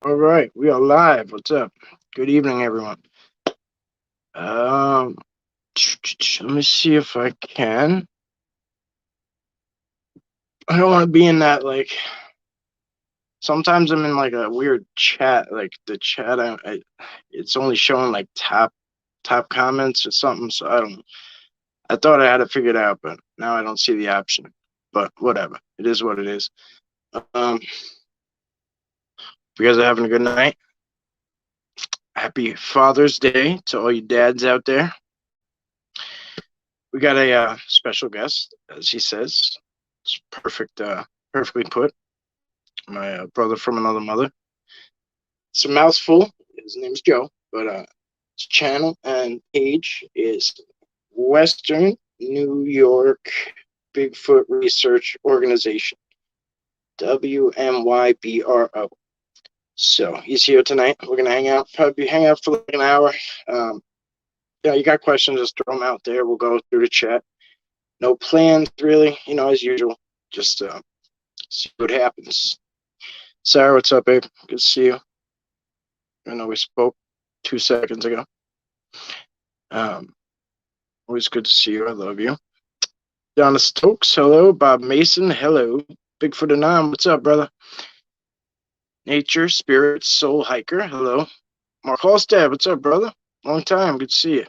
All right, we are live. What's up? Good evening, everyone. Um, let me see if I can. I don't want to be in that Sometimes I'm in like a weird chat, like the chat. It's only showing like top comments or something. So I don't. I thought I had it figured out, but now I don't see the option. But whatever, it is what it is. If you guys are having a good night. Happy Father's Day to all you dads out there. We got a special guest, as he says. It's perfect, perfectly put. My brother from another mother. It's a mouthful. His name's Joe, but his channel and page is Western New York Bigfoot Research Organization, WNYBRO. So he's here tonight. We're gonna hang out, probably hang out for like an hour. You got questions, just throw them out there. We'll go through the chat. No plans, really. As usual. Just see what happens. Sarah, what's up, babe? Good to see you. I know we spoke 2 seconds ago. Always good to see you. I love you. Donna Stokes, hello. Bob Mason, hello. Bigfoot Anon, what's up, brother? Nature, Spirit, Soul Hiker, hello. Mark Halstead, what's up, brother? Long time, good to see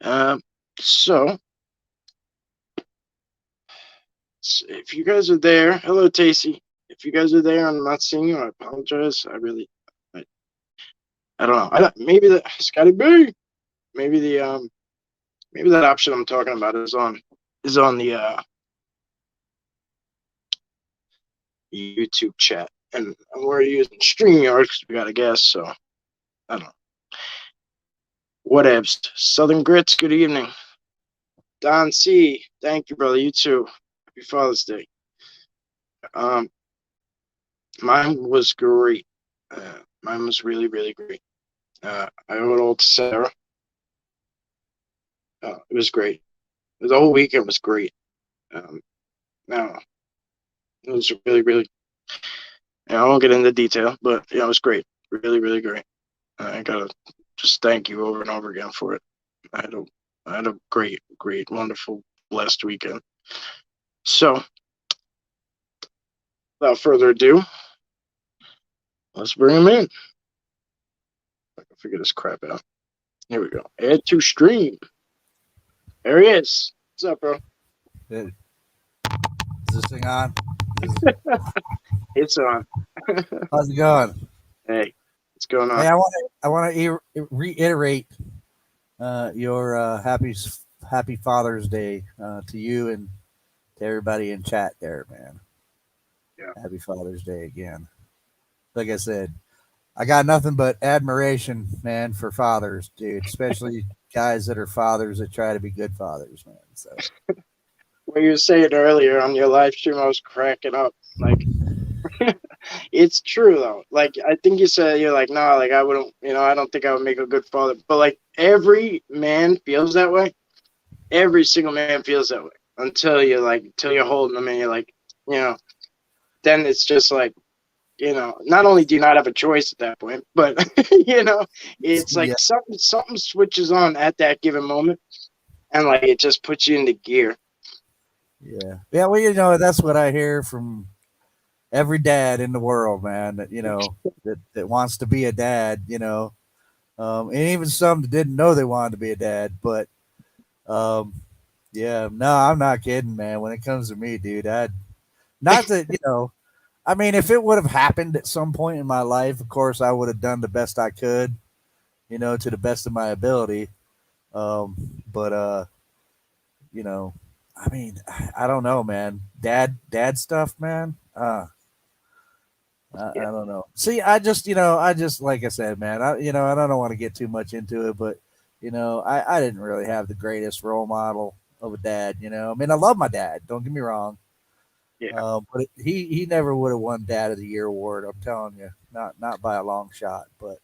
you. So, if you guys are there, hello, Tacey. If you guys are there and I'm not seeing you, I apologize. I don't know. Maybe the Scotty B. Maybe that option I'm talking about is on the YouTube chat, and we're using StreamYard because we got a guest. So I don't know. Whatevs. Southern Grits. Good evening. Don C. Thank you, brother. You too. Happy Father's Day. Mine was great. Mine was really, really great. I owe it all to Sarah. It was great. The whole weekend was great. No, it was really, really. I won't get into detail, but yeah, it was great. Really, really great. I gotta just thank you over and over again for it. I had a great, great, wonderful, blessed weekend. So, without further ado, let's bring him in. I can figure this crap out. Here we go. Add to stream. There he is. What's up, bro? Is this thing on? It's on. How's it going? Hey, what's going on? Hey, I want to reiterate your happy Father's Day to you and to everybody in chat there, man. Yeah. Happy Father's Day again. Like I said, I got nothing but admiration, man, for fathers, dude. Especially guys that are fathers that try to be good fathers, man. So. What you were saying earlier on your live stream, I was cracking up. Like, it's true though. Like, I think you said you're like, no, like I wouldn't, I don't think I would make a good father. But like, every man feels that way. Every single man feels that way until you're holding them and you're like, then it's just like, not only do you not have a choice at that point, but it's like Yeah. something switches on at that given moment, and like it just puts you into gear. Yeah. Yeah. Well, that's what I hear from every dad in the world, man, that wants to be a dad, and even some that didn't know they wanted to be a dad. But yeah, no, I'm not kidding, man. When it comes to me, dude, not that, I mean, if it would have happened at some point in my life, of course, I would have done the best I could, to the best of my ability. But, I mean, I don't know, man. Dad stuff, man. I Yeah, don't know. See, like I said, man, I don't want to get too much into it, but, I didn't really have the greatest role model of a dad, I mean, I love my dad. Don't get me wrong. yeah, But he never would have won Dad of the Year award. I'm telling you, not by a long shot. But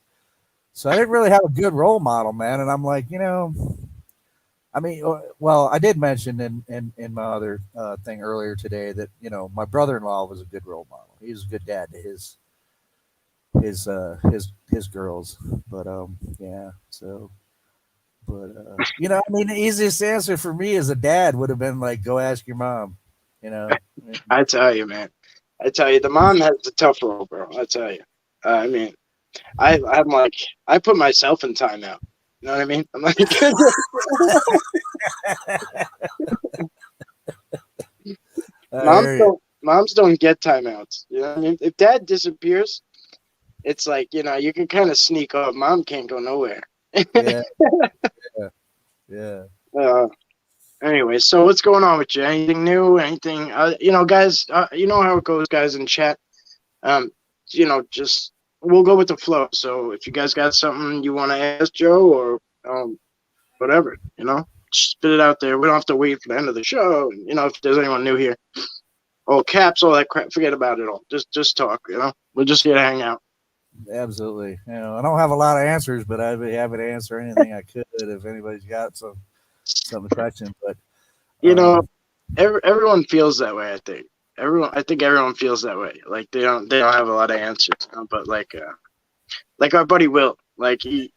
so I didn't really have a good role model, man. And I'm like, I mean, well, I did mention in my other thing earlier today that my brother-in-law was a good role model. He was a good dad to his girls. But yeah. So, but you know, I mean, the easiest answer for me as a dad would have been like, go ask your mom. You know. I tell you, man. I tell you, the mom has the tough role, bro. I tell you. I mean, I'm like, I put myself in timeout. You know what I mean? I'm like, I hear you. moms don't get timeouts. You know what I mean? If dad disappears, it's like, you know, you can kind of sneak off. Mom can't go nowhere. Yeah, yeah, yeah. uh, anyway, so what's going on with you? Anything new? Anything? You know, guys. You know how it goes, guys, in chat. Um, you know, just we'll go with the flow. So if you guys got something you want to ask Joe or whatever, you know, just spit it out there. We don't have to wait for the end of the show. You know, if there's anyone new here, all caps, all that crap, forget about it all. Just talk. You know, we're just here to hang out. Absolutely. You know, I don't have a lot of answers, but I'd be happy to answer anything I could if anybody's got something touching. But You know, um, everyone feels that way. I think everyone feels that way. Like they don't have a lot of answers. You know? But like our buddy Will, like he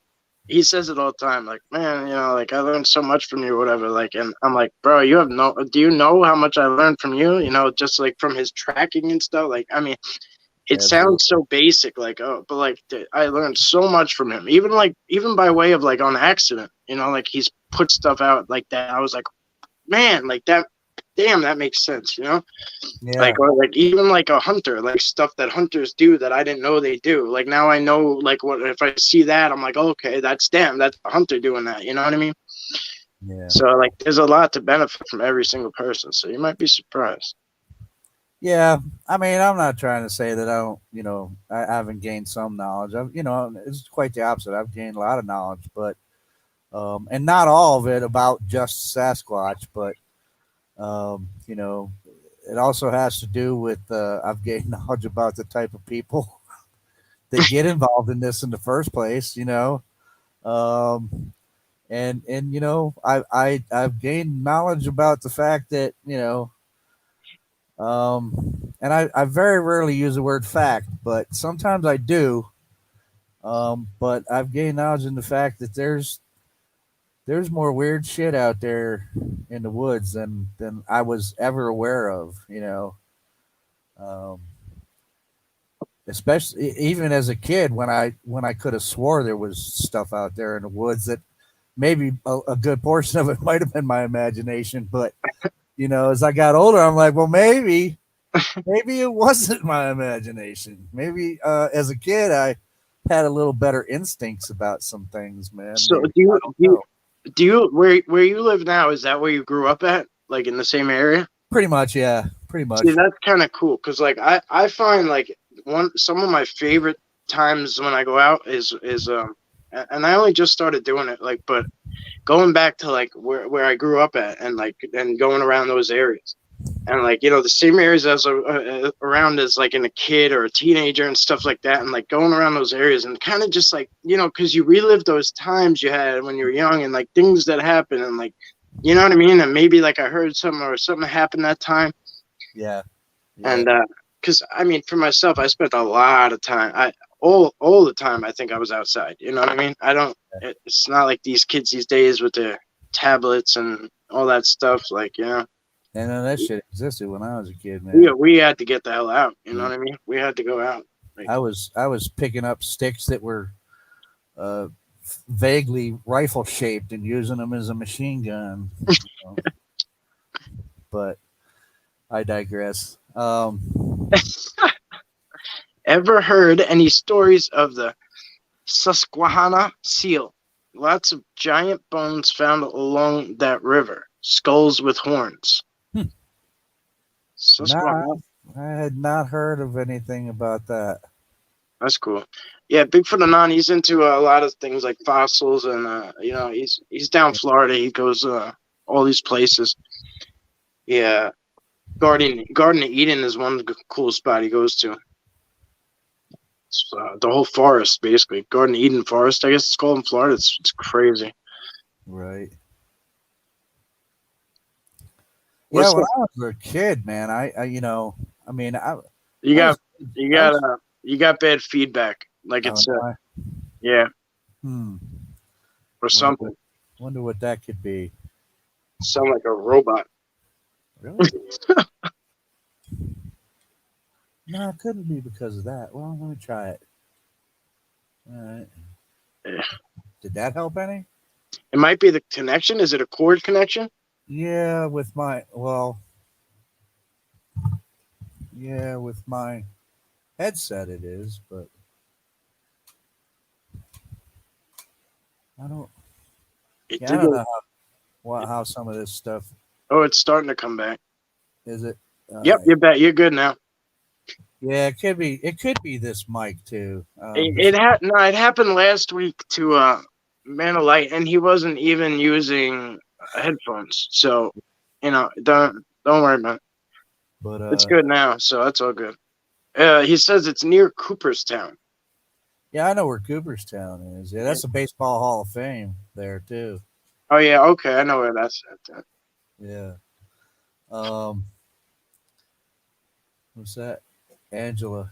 says it all the time. Like, man, you know, like I learned so much from you, or whatever. Like, and I'm like, bro, do you know how much I learned from you? You know, just like from his tracking and stuff. Like, I mean, it sounds absolutely. so basic, like, oh, but like I learned so much from him. Even by way of like on accident. You know, like he's put stuff out like that. I was like, man, like that. Damn, that makes sense. You know. Yeah. Like, or like even like a hunter, like stuff that hunters do that I didn't know they do. Like now I know, like, what if I see that, I'm like, oh, okay, that's a hunter doing that. You know what I mean? Yeah. So like there's a lot to benefit from every single person. So you might be surprised. Yeah. I mean, I'm not trying to say that I don't, you know, I haven't gained some knowledge. You know, it's quite the opposite. I've gained a lot of knowledge, but, and not all of it about just Sasquatch, but, you know, it also has to do with, I've gained knowledge about the type of people that get involved in this in the first place, you know. Um, and you know, I've gained knowledge about the fact that, you know, and I very rarely use the word fact, but sometimes I do. But I've gained knowledge in the fact that there's more weird shit out there in the woods than I was ever aware of. You know, um, especially even as a kid when I could have swore there was stuff out there in the woods that maybe a good portion of it might have been my imagination, but you know, as I got older, I'm like, well, maybe it wasn't my imagination. Maybe as a kid, I had a little better instincts about some things, man. So Maybe I don't know. do you where you live now? Is that where you grew up at? Like in the same area? Pretty much, yeah. Pretty See, much. that's kind of cool because like I find like some of my favorite times when I go out is and I only just started doing it like but going back to like where I grew up at and like and going around those areas and like you know the same areas as around as like in a kid or a teenager and stuff like that and like going around those areas and kind of just like you know because you relive those times you had when you were young and like things that happened and like you know what I mean and maybe like I heard something or something happened that time Yeah. Yeah. and because I mean for myself I spent a lot of time all the time I think I was outside you know what I mean I don't it's not like these kids these days with their tablets and all that stuff like you know And then that shit existed when I was a kid, we, man. we had to get the hell out you know Mm. what I mean we had to go out like I was picking up sticks that were uh, vaguely rifle shaped and using them as a machine gun. You know? But I digress. ever heard any stories of the Susquehanna seal lots of giant bones found along that river skulls with horns Hmm. Nah, Susquehanna. I had not heard of anything about that. That's cool. Yeah, Bigfoot Anon, he's into a lot of things like fossils and you know, he's down Florida. He goes all these places. Yeah. Garden of Eden is one cool spot he goes to. It's, the whole forest basically. Garden of Eden forest, I guess it's called in Florida. It's crazy. Right. Yeah, What's when the I was a kid, man, I you know, I mean, you I got was, you I got was. You got bad feedback. Like Oh, it's no, yeah, hmm. or Wonder, something. wonder what that could be. Sound like a robot. Really? No, it couldn't be because of that. Well, let me try it. All right. Yeah. Did that help any? It might be the connection. Is it a cord connection? Yeah, with my headset it is, but I don't. It Yeah, I did. don't know how some of this stuff Oh, it's starting to come back. is it. All Yep, right. you're back. You're good now. Yeah, it could be. It could be this mic too. It happened last week to Man of Light, and he wasn't even using headphones. So, don't worry about it. But It's good now, so that's all good. He says it's near Cooperstown. yeah, I know where Cooperstown is. Yeah, Yeah. that's a baseball Hall of Fame there too. Oh yeah, okay, I know where that's at. Yeah. Um, what's that? Angela.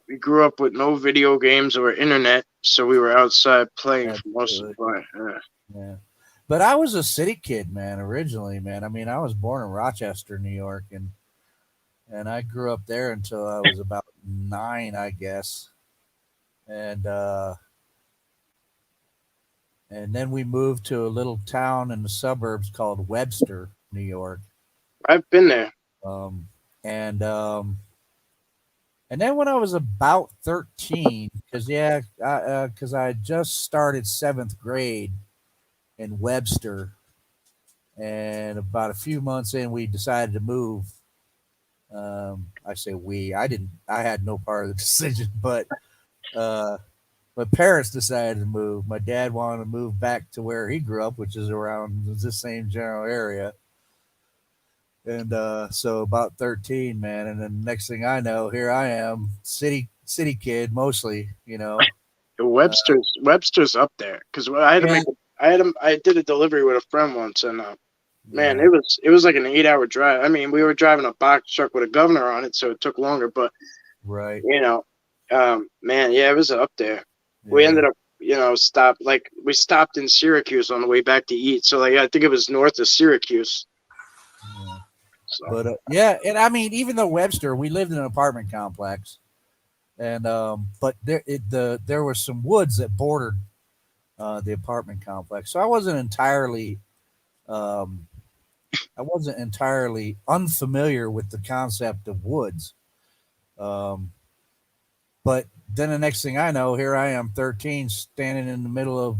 We grew up with no video games or internet, so we were outside playing for most of Absolutely. the time. Yeah. But I was a city kid, man, originally, man. I mean, I was born in Rochester, New York, and I grew up there until I was about 9, I guess. And and then we moved to a little town in the suburbs called Webster, New York. I've been there. Um, and and then when I was about 13, because I had just started 7th grade in Webster, and about a few months in, we decided to move. I say we. I didn't. I had no part of the decision, but uh, my parents decided to move. My dad wanted to move back to where he grew up, which is around the same general area. And so about 13, man, and then next thing I know, here I am, city kid mostly, Uh, Webster's up there because I had to yeah, make. I did a delivery with a friend once, and man, yeah, it was like an 8 hour drive. I mean, we were driving a box truck with a governor on it, so it took longer. But right, you know, man, yeah, it was up there. We yeah, ended up, we stopped in Syracuse on the way back to eat. So like, I think it was north of Syracuse. yeah. So But yeah, and I mean, even though Webster, we lived in an apartment complex, and but there were some woods that bordered the apartment complex, so um, I wasn't entirely unfamiliar with the concept of woods. Um, but then the next thing I know, here I am, 13, standing in the middle of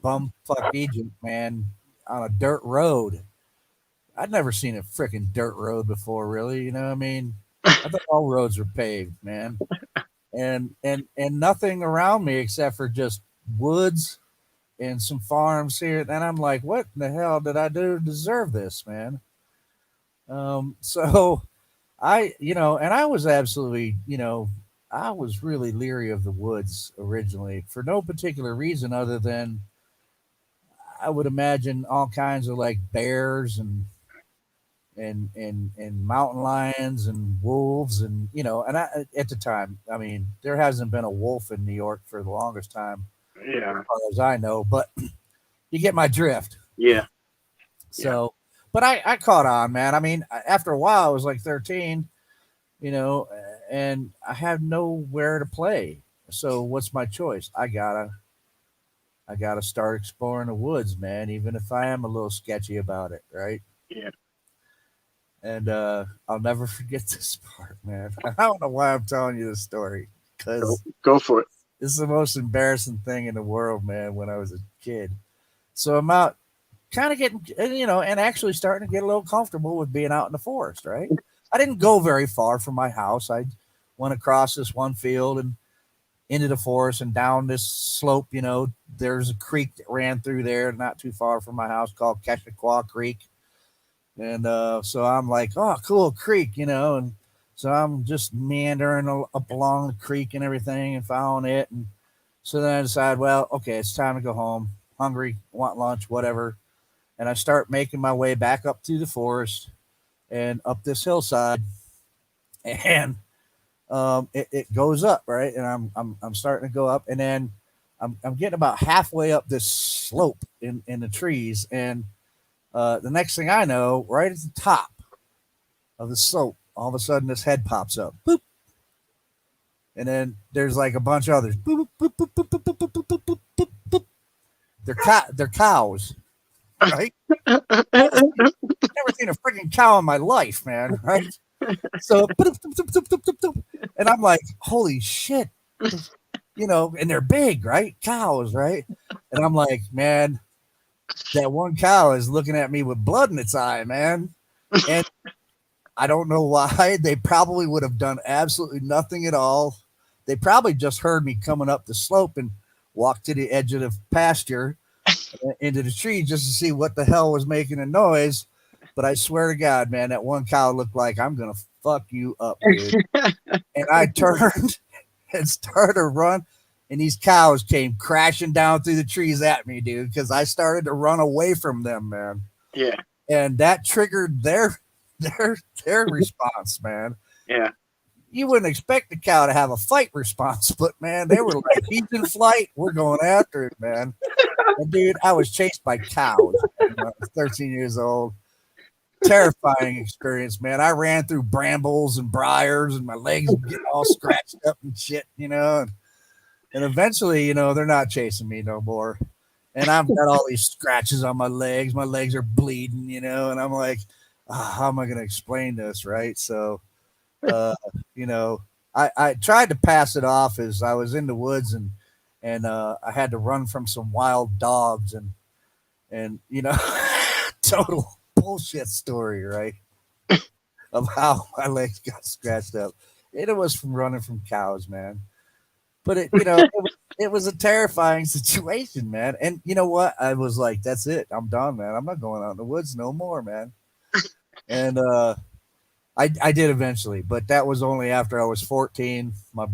bumfuck Egypt, man, on a dirt road. I'd never seen a freaking dirt road before, really. You know what I mean? I thought all roads were paved, man. And nothing around me except for just woods and some farms here. And I'm like, what in the hell did I do to deserve this, man? So and I was absolutely, I was really leery of the woods originally for no particular reason other than I would imagine all kinds of like bears and mountain lions and wolves and and at the time, I mean, there hasn't been a wolf in New York for the longest time, as yeah, far as I know, but you get my drift. yeah, yeah. So, but I caught on, man. I mean, after a while, I was like 13, and I had nowhere to play. So what's my choice? I gotta start exploring the woods, man, even if I am a little sketchy about it, right? Yeah. And I'll never forget this part, man. I don't know why I'm telling you this story Go, because go for it. this is the most embarrassing thing in the world, man. When I was a kid, so I'm out, kind of getting, and actually starting to get a little comfortable with being out in the forest. Right? I didn't go very far from my house. I went across this one field and into the forest and down this slope. There's a creek that ran through there, not too far from my house, called Keshequa Creek. And so I'm like, oh, cool creek, and so I'm just meandering up along the creek and everything and following it. And so then I decide, well, okay, it's time to go home. Hungry, want lunch, whatever. And I start making my way back up through the forest and up this hillside. And it goes up, right, and I'm starting to go up, and then I'm getting about halfway up this slope in the trees, and the next thing I know, right at the top of the slope, all of a sudden this head pops up, boop, and then there's like a bunch of others, boop, boop, boop, boop, boop, boop, boop, boop, boop, boop, boop. They're cows, right? Never seen a freaking cow in my life, man, right? So, and I'm like, holy shit, and they're big, right? Cows, right? And I'm like, man, that one cow is looking at me with blood in its eye, man. And I don't know why. They probably would have done absolutely nothing at all. They probably just heard me coming up the slope and walked to the edge of the pasture into the tree just to see what the hell was making a noise. But I swear to God, man, that one cow looked like, I'm going to fuck you up, dude. And I turned and started to run, and these cows came crashing down through the trees at me, dude, because I started to run away from them, man. Yeah. And that triggered their response, man. Yeah. You wouldn't expect the cow to have a fight response, but man, they were like, he's in flight. We're going after it, man. And dude, I was chased by cows when I was 13 years old. Terrifying experience, man. I ran through brambles and briars, and my legs were getting all scratched up and shit, And eventually, they're not chasing me no more. And I've got all these scratches on my legs. My legs are bleeding, and I'm like, how am I going to explain this, right? So, I tried to pass it off as I was in the woods, and I had to run from some wild dogs, and total bullshit story, right? Of how my legs got scratched up. It was from running from cows, man. But it was a terrifying situation, man. And you know what? I was like, that's it. I'm done, man. I'm not going out in the woods no more, man. And I did eventually, but that was only after I was 14. My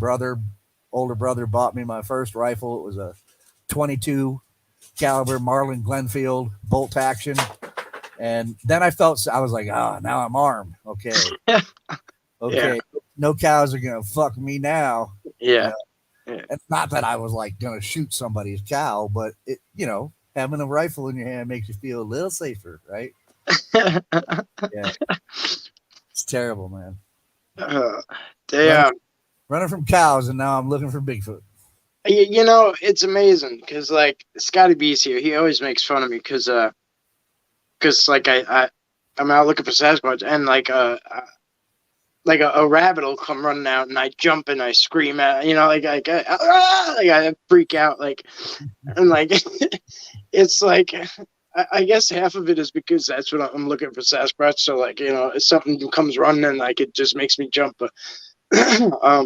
older brother, bought me my first rifle. It was a 22 caliber Marlin Glenfield bolt action. And then I was like, now I'm armed. Okay. Okay. Yeah. No cows are going to fuck me now. Yeah. And not that I was like going to shoot somebody's cow, but having a rifle in your hand makes you feel a little safer, right? Yeah. It's terrible, man. Running from cows, and now I'm looking for Bigfoot. It's amazing because like Scotty B's here. He always makes fun of me because like I'm out looking for Sasquatch, and like a rabbit will come running out, and I jump and I scream at like I freak out, like, and like it's like I guess half of it is because that's what I'm looking for Sasquatch. So like if something comes running, and like it just makes me jump. But I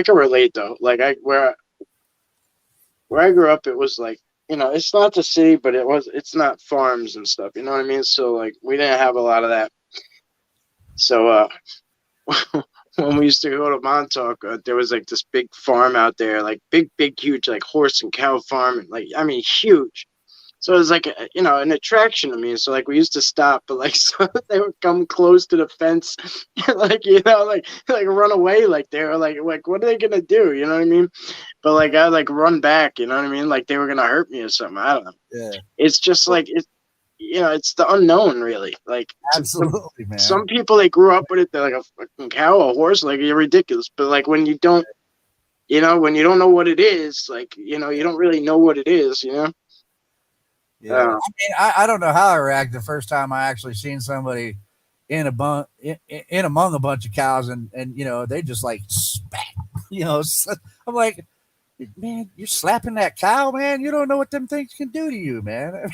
can relate though. Like where I grew up, it was like it's not the city, but it's not farms and stuff. You know what I mean? So like we didn't have a lot of that. So when we used to go to Montauk, there was like this big farm out there, like big, huge, like horse and cow farm, and like huge. So it was like an attraction to me. So like we used to stop, but like so they would come close to the fence, like like run away, like they were like what are they gonna do? You know what I mean? But like I like run back, you know what I mean? Like they were gonna hurt me or something. I don't know. Yeah. It's just like it's the unknown, really. Like absolutely, man. Some people, they grew up with it. They're like a fucking cow, a horse, like you're ridiculous. But like when you don't, when you don't know what it is, like you don't really know what it is, Yeah. I mean, I don't know how I reacted the first time I actually seen somebody in among a bunch of cows, and they just like spat. I'm like, man, you're slapping that cow, man. You don't know what them things can do to you, man.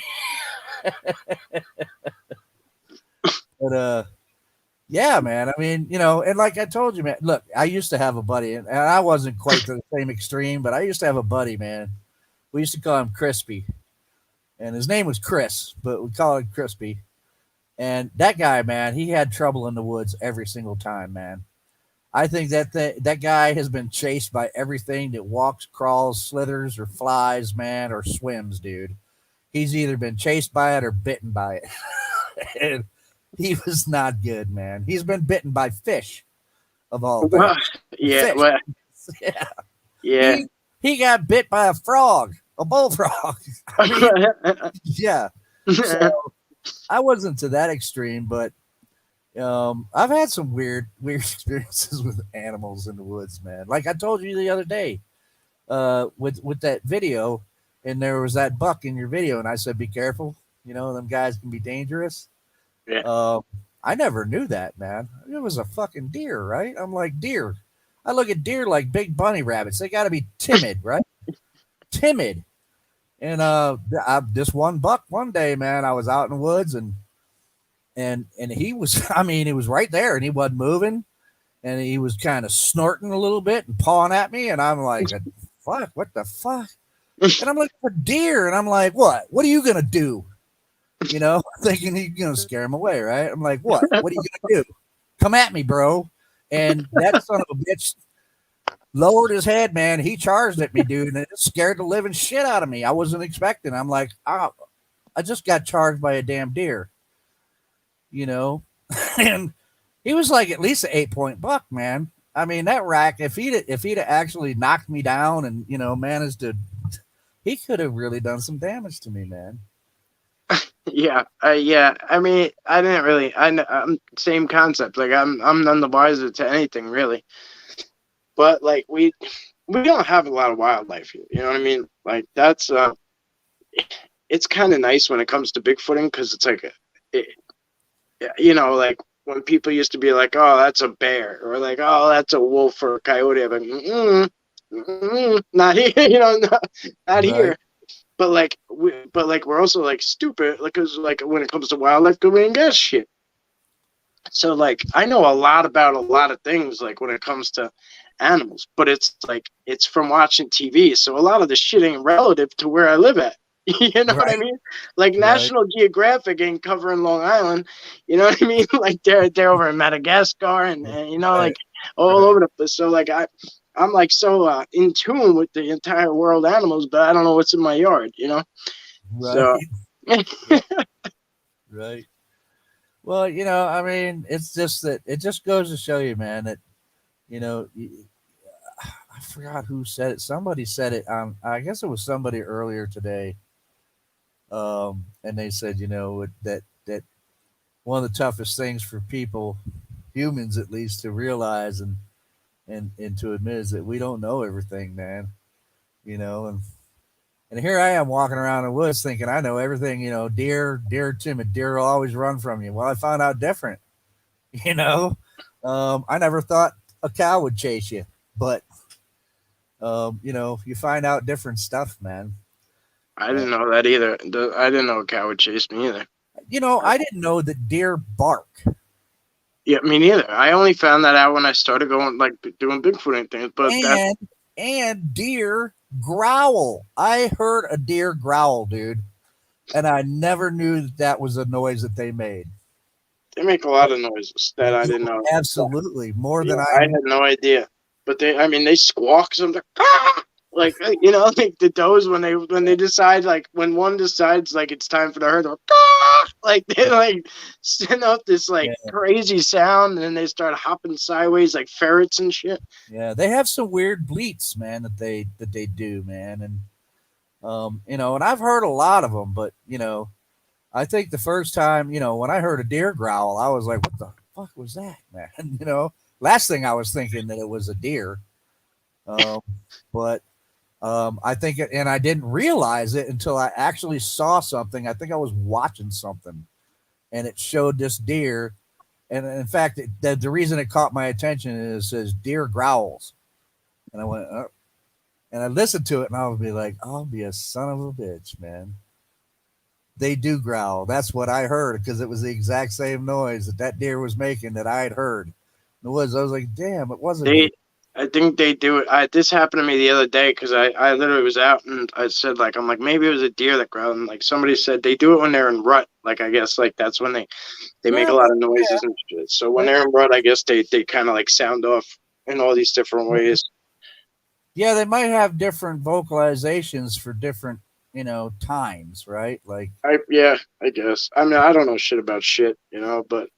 But yeah, man. I mean, and like I told you, man. Look, I used to have a buddy, and I wasn't quite to the same extreme, but I used to have a buddy, man. We used to call him Crispy, and his name was Chris, but we call him Crispy. And that guy, man, he had trouble in the woods every single time, man. I think that guy has been chased by everything that walks, crawls, slithers, or flies, man, or swims, dude. He's either been chased by it or bitten by it. And he was not good, man. He's been bitten by fish. of all Well, things. yeah, Fish. well, Yeah. yeah. He got bit by a frog, a bullfrog. I mean, yeah. So I wasn't to that extreme, but I've had some weird experiences with animals in the woods, man. Like I told you the other day, with that video, and there was that buck in your video, and I said, "Be careful, you know, them guys can be dangerous." Yeah. Um, I never knew that, man. It was a fucking deer, right? I'm like deer. I look at deer like big bunny rabbits. They got to be timid, right? Timid. And this one buck one day, man, I was out in the woods and he was, I mean, he was right there and he wasn't moving and he was kind of snorting a little bit and pawing at me, and I'm like, fuck, what the fuck? And I'm looking for deer, and I'm like, what are you gonna do? You know, thinking he's gonna scare him away, right? I'm like, what are you gonna do? Come at me, bro. And that son of a bitch lowered his head, man. He charged at me, dude, and it scared the living shit out of me. I wasn't expecting. I'm like, oh, I just got charged by a damn deer, you know. And he was like at least an 8-point buck, man. I mean, that rack, if he'd actually knocked me down and, you know, managed to, he could have really done some damage to me, man. Yeah, yeah. I mean, I didn't really. I'm same concept. Like I'm none the wiser to anything really. But like we don't have a lot of wildlife here. You know what I mean? Like that's it's kind of nice when it comes to Bigfooting because it's like, you know, like when people used to be like, oh, that's a bear, or like, oh, that's a wolf or a coyote. I'm like, not here. You know, not here. Right. But like, we're also like stupid, because like when it comes to wildlife, we ain't got shit. So like, I know a lot about a lot of things, like when it comes to animals, but it's like it's from watching TV. So a lot of the shit ain't relative to where I live at. You know what I Right. mean? Like Right. National Geographic ain't covering Long Island. You know what I mean? Like they're over in Madagascar and you know, Right. like all Right. over the place. So like I'm like so in tune with the entire world animals, but I don't know what's in my yard. You know? Right. So Right. Right. Well, you know, I mean, it's just that it just goes to show you, man, that, you know, I forgot who said it. Somebody said it. I guess it was somebody earlier today. And they said, you know, that one of the toughest things for people, humans at least, to realize and to admit is that we don't know everything, man. You know, and here I am walking around the woods thinking I know everything. You know, deer timid, deer will always run from you. Well, I found out different. You know, I never thought a cow would chase you, but you know, you find out different stuff, man. I Uh, didn't know that either. I didn't know a cow would chase me either. you know, I didn't know that deer bark Yeah, me neither. I only found that out when I started going like doing Bigfoot and things. But that and deer growl. I heard a deer growl, dude, and I never knew that that was a noise that they made. they make a lot of noises that I didn't know. Absolutely, more Yeah, than I I. had no idea. But I mean, they squawk something. Ah! Like you know, like the does when they decide, like when one decides like it's time for the herd, ah! Like they like send out this like Yeah, crazy sound, and then they start hopping sideways like ferrets and shit. yeah, they have some weird bleats, man, that they do, man, and you know, and I've heard a lot of them, but you know, I think the first time, you know, when I heard a deer growl, I was like, "What the fuck was that, man?" You know, last thing I was thinking that it was a deer, um, but I think, and I didn't realize it until I actually saw something. I think I was watching something, and it showed this deer. And in fact, the reason it caught my attention is it says deer growls, and I went, and I listened to it, and I would be like, "I'll be a son of a bitch, man." They do growl. That's what I heard because it was the exact same noise that deer was making that I had heard. It was. I was like, "Damn, it was a deer." They, I think they do it. This happened to me the other day because I literally was out and I said like I'm like maybe it was a deer that growled, and like somebody said they do it when they're in rut. Like I guess like that's when they make a Well, lot of noises and shit. So when yeah, they're in rut, I guess they kind of like sound off in all these different ways. yeah, they might have different vocalizations for different, you know, times, right? Like, I guess. I mean I don't know shit about shit, you know, but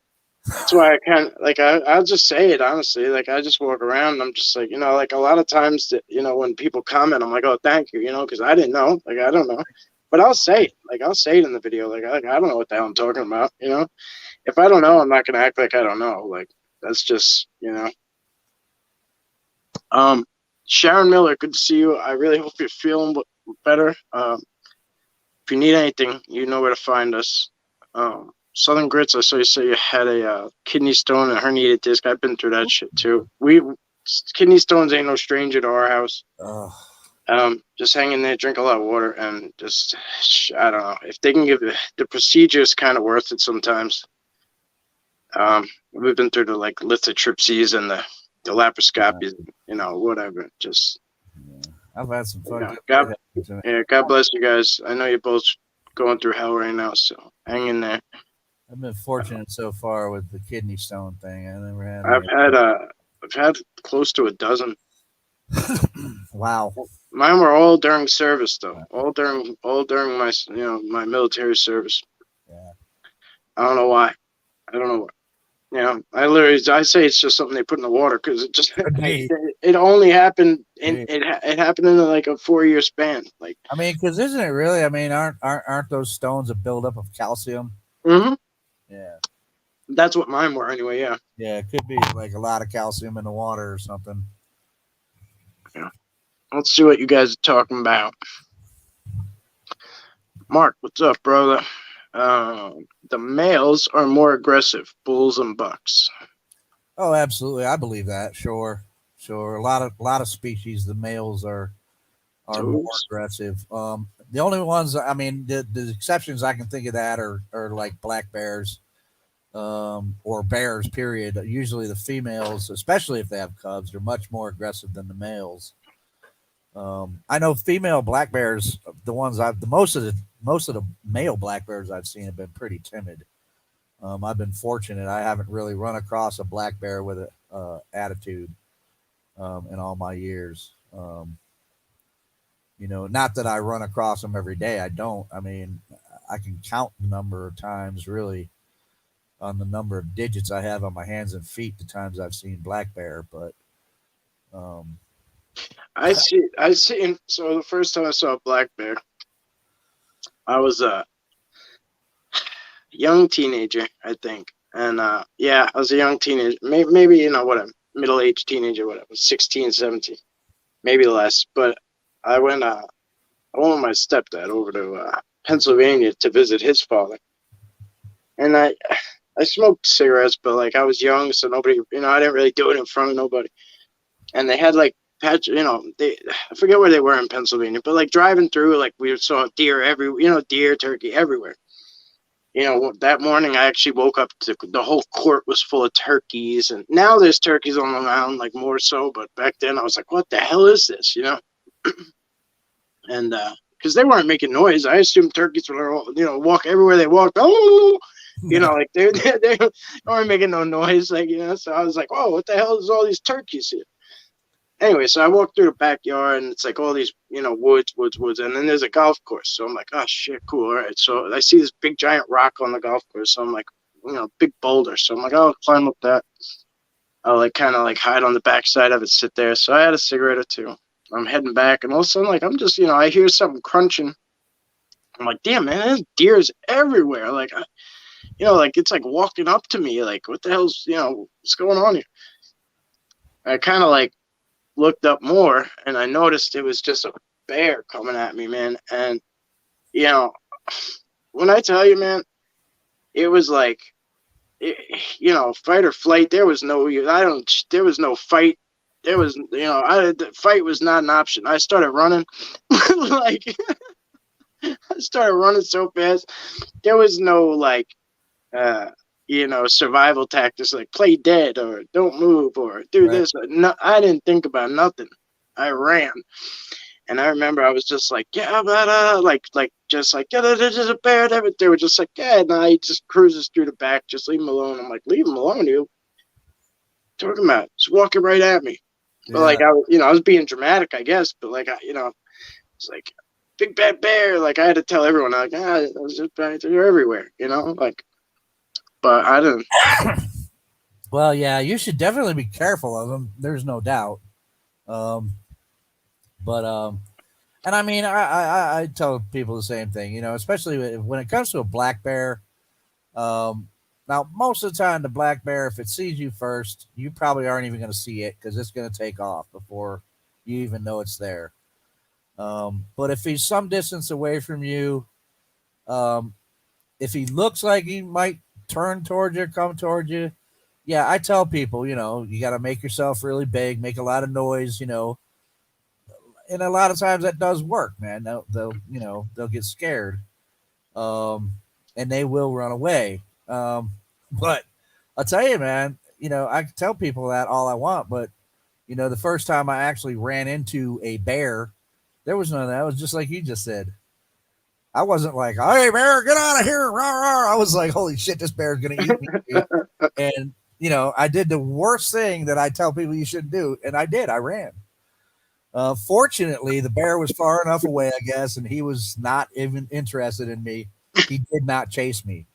That's why I kind of like I'll just say it honestly. Like I just walk around and I'm just like, like a lot of times that when people comment, I'm like, oh, thank you, because I didn't know, like I don't know, but I'll say it, like I'll say it in the video, like I don't know what the hell I'm talking about, If I don't know, I'm not gonna act like I don't know. Like that's just Sharon Miller, good to see you. I really hope you're feeling better. If you need anything, you know where to find us. Southern Grits, I saw you say you had a kidney stone and herniated disc. I've been through that shit too. Kidney stones ain't no stranger to our house. Just hang in there, drink a lot of water, and just I don't know if they can give the procedure is kind of worth it sometimes. We've been through the like lithotripsies and the laparoscopies, whatever. Just I've had some fun. God bless you guys. I know you're both going through hell right now, so hang in there. I've been fortunate so far with the kidney stone thing. I never had. I've had close to a dozen. Wow. Mine were all during service though. All during my my military service. Yeah. I don't know why. I say it's just something they put in the water because it just it only happened it happened in like a 4-year span. Like I mean, because isn't it really? I mean, aren't those stones a buildup of calcium? Mm-hmm. Yeah. That's what mine were anyway. Yeah. Yeah, it could be like a lot of calcium in the water or something. Yeah. Let's see what you guys are talking about. Mark, what's up, brother? The males are more aggressive, bulls and bucks. Oh, absolutely. I believe that. Sure. A lot of species, the males are more aggressive. The only ones, I mean, the exceptions I can think of that are like black bears, or bears. Period. Usually, the females, especially if they have cubs, are much more aggressive than the males. I know female black bears, the ones most of the male black bears I've seen have been pretty timid. I've been fortunate; I haven't really run across a black bear with a attitude in all my years. Not that I run across them every day. I don't. I mean, I can count the number of times really on the number of digits I have on my hands and feet. The times I've seen black bear, but I see. So the first time I saw a black bear, I was a young teenager, I think, and I was a young teenager, maybe whatever, middle-aged teenager, whatever, 16, 17, maybe less. But I went with my stepdad over to Pennsylvania to visit his father, and I smoked cigarettes, but like I was young, so nobody, I didn't really do it in front of nobody. And they had like I forget where they were in Pennsylvania, but like driving through, like we saw deer deer, turkey everywhere. That morning I actually woke up to the whole court was full of turkeys, and now there's turkeys on Long Island, like more so, but back then I was like, what the hell is this, And because they weren't making noise, I assumed turkeys were, walk everywhere they walked. Oh, like they weren't making no noise, like So I was like, oh, what the hell is all these turkeys here? Anyway, so I walked through the backyard, and it's like all these, woods, and then there's a golf course. So I'm like, oh shit, cool. All right. So I see this big giant rock on the golf course. So I'm like, big boulder. So I'm like, I'll climb up that. I'll like kind of like hide on the backside of it, sit there. So I had a cigarette or two. I'm heading back, and all of a sudden, like I'm just, I hear something crunching. I'm like, damn, man, there's deers everywhere. Like, like it's like walking up to me. Like, what the hell's, what's going on here? I kind of like looked up more, and I noticed it was just a bear coming at me, man. And when I tell you, man, it was like fight or flight. There was no fight. There was the fight was not an option. I started running like I started running so fast. There was no like survival tactics like play dead or don't move or do this. No, I didn't think about nothing. I ran. And I remember I was just like, yeah, but just like, yeah, there's a bear. They were just like, yeah, no, he just cruises through the back. Just leave him alone. I'm like, leave him alone, you. Talking about, just walking right at me. Yeah. But like, I was being dramatic, I guess. But like, it's like big bad bear. Like I had to tell everyone, like, they're everywhere, like. But I didn't. Well, yeah, you should definitely be careful of them. There's no doubt. Um, but and I mean, I tell people the same thing. You know, especially when it comes to a black bear. Um, Now, most of the time, the black bear, if it sees you first, you probably aren't even going to see it because it's going to take off before you even know it's there. But if he's some distance away from you, um, if he looks like he might turn towards you, come towards you, yeah, I tell people, you know, you got to make yourself really big, make a lot of noise, you know, and a lot of times that does work, man. You know, they'll get scared, um, and they will run away. But I'll tell you, man, you know, I can tell people that all I want, but you know, the first time I actually ran into a bear, there was none of that. It was just like you just said. I wasn't like, "Hey, bear, get out of here!" Rah, rah. I was like, "Holy shit, this bear's gonna eat me!" Dude. And you know, I did the worst thing that I tell people you shouldn't do, and I did. I ran. Fortunately, the bear was far enough away, I guess, and he was not even interested in me. He did not chase me.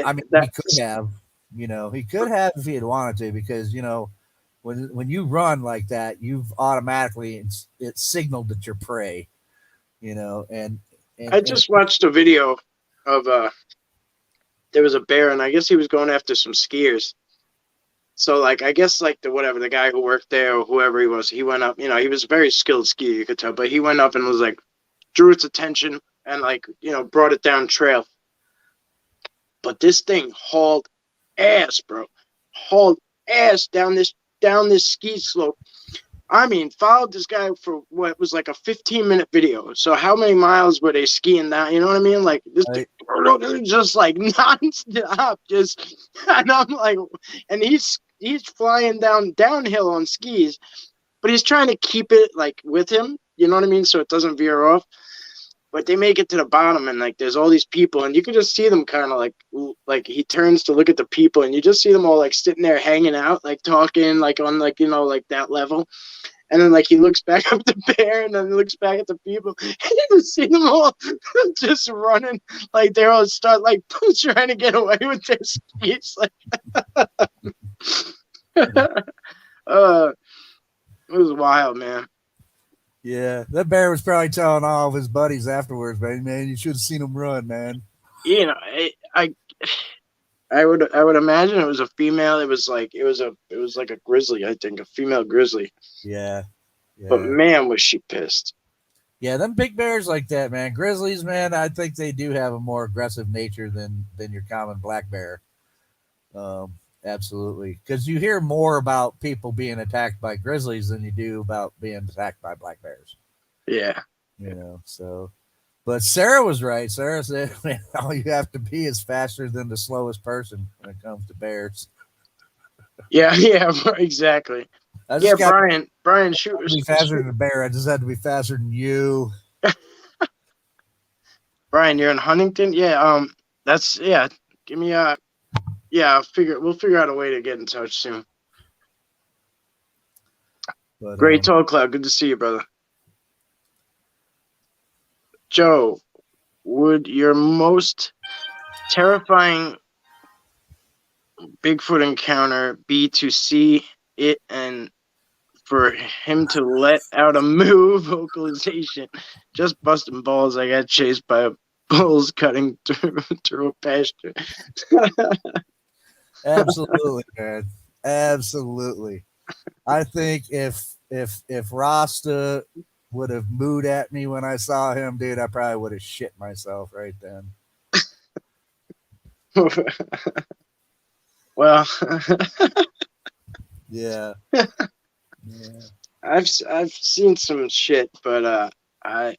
I mean, he could have, you know, he could have if he had wanted to, because you know, when you run like that, you've automatically it's signaled that you're prey, you know, I and just watched a video of there was a bear, and I guess he was going after some skiers. So like I guess like the guy who worked there or whoever he was, he went up, you know, he was a very skilled skier, you could tell, but he went up and was like drew its attention and like, you know, brought it down trail. But this thing hauled ass, bro. Hauled ass down this ski slope. I mean, followed this guy for what was like a 15-minute video. So how many miles were they skiing down? You know what I mean? Like this I, just like nonstop, just and I'm like, and he's flying downhill on skis, but he's trying to keep it like with him. You know what I mean? So it doesn't veer off. But they make it to the bottom, and like there's all these people, and you can just see them kind of like he turns to look at the people, and you just see them all like sitting there hanging out, like talking, like on like, you know, like that level. And then like he looks back up the bear, and then looks back at the people, and you just see them all just running, like they're all start like trying to get away with their skis, like uh, it was wild, man. yeah, that bear was probably telling all of his buddies afterwards, man, you should have seen him run, man. You know, I would imagine it was a female. It was like a grizzly, I think, a female grizzly. Yeah, But yeah, man, was she pissed. yeah. Them big bears like that, man. Grizzlies, man. I think they do have a more aggressive nature than your common black bear. Absolutely, because you hear more about people being attacked by grizzlies than you do about being attacked by black bears. Yeah. You know, so. But Sarah was right. Sarah said, man, all you have to be is faster than the slowest person when it comes to bears. Yeah, yeah, exactly. I Yeah, just got Brian, shoot. to be faster than a bear. I just had to be faster than you. Brian, you're in Huntington? Yeah, that's, yeah. Give me yeah, we'll figure out a way to get in touch soon. But Great talk, Cloud. Good to see you, brother. Joe, would your most terrifying Bigfoot encounter be to see it and for him to let out a moo vocalization? Just busting balls. I got chased by bulls cutting through a pasture. absolutely, man. Absolutely. I think if Rasta would have mooed at me when I saw him, dude, I probably would have shit myself right then. Well, Yeah. Yeah. I've seen some shit, but I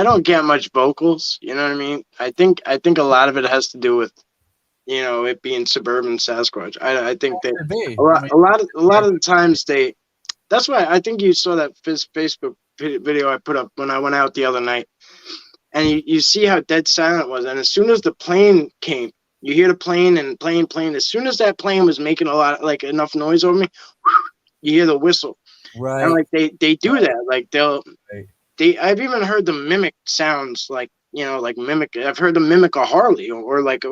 don't get much vocals. You know what I mean? I think a lot of it has to do with, you know, it being suburban Sasquatch. I think that Could be. a lot I mean, a lot of a lot of the times they. That's why I think you saw that Facebook video I put up when I went out the other night, and you see how dead silent it was. And as soon as the plane came, you hear the plane and plane. As soon as that plane was making a lot like enough noise over me, you hear the whistle. And right. like they do that. Like Right. I've even heard them mimic sounds like, you know, like mimic. I've heard them mimic a Harley or like a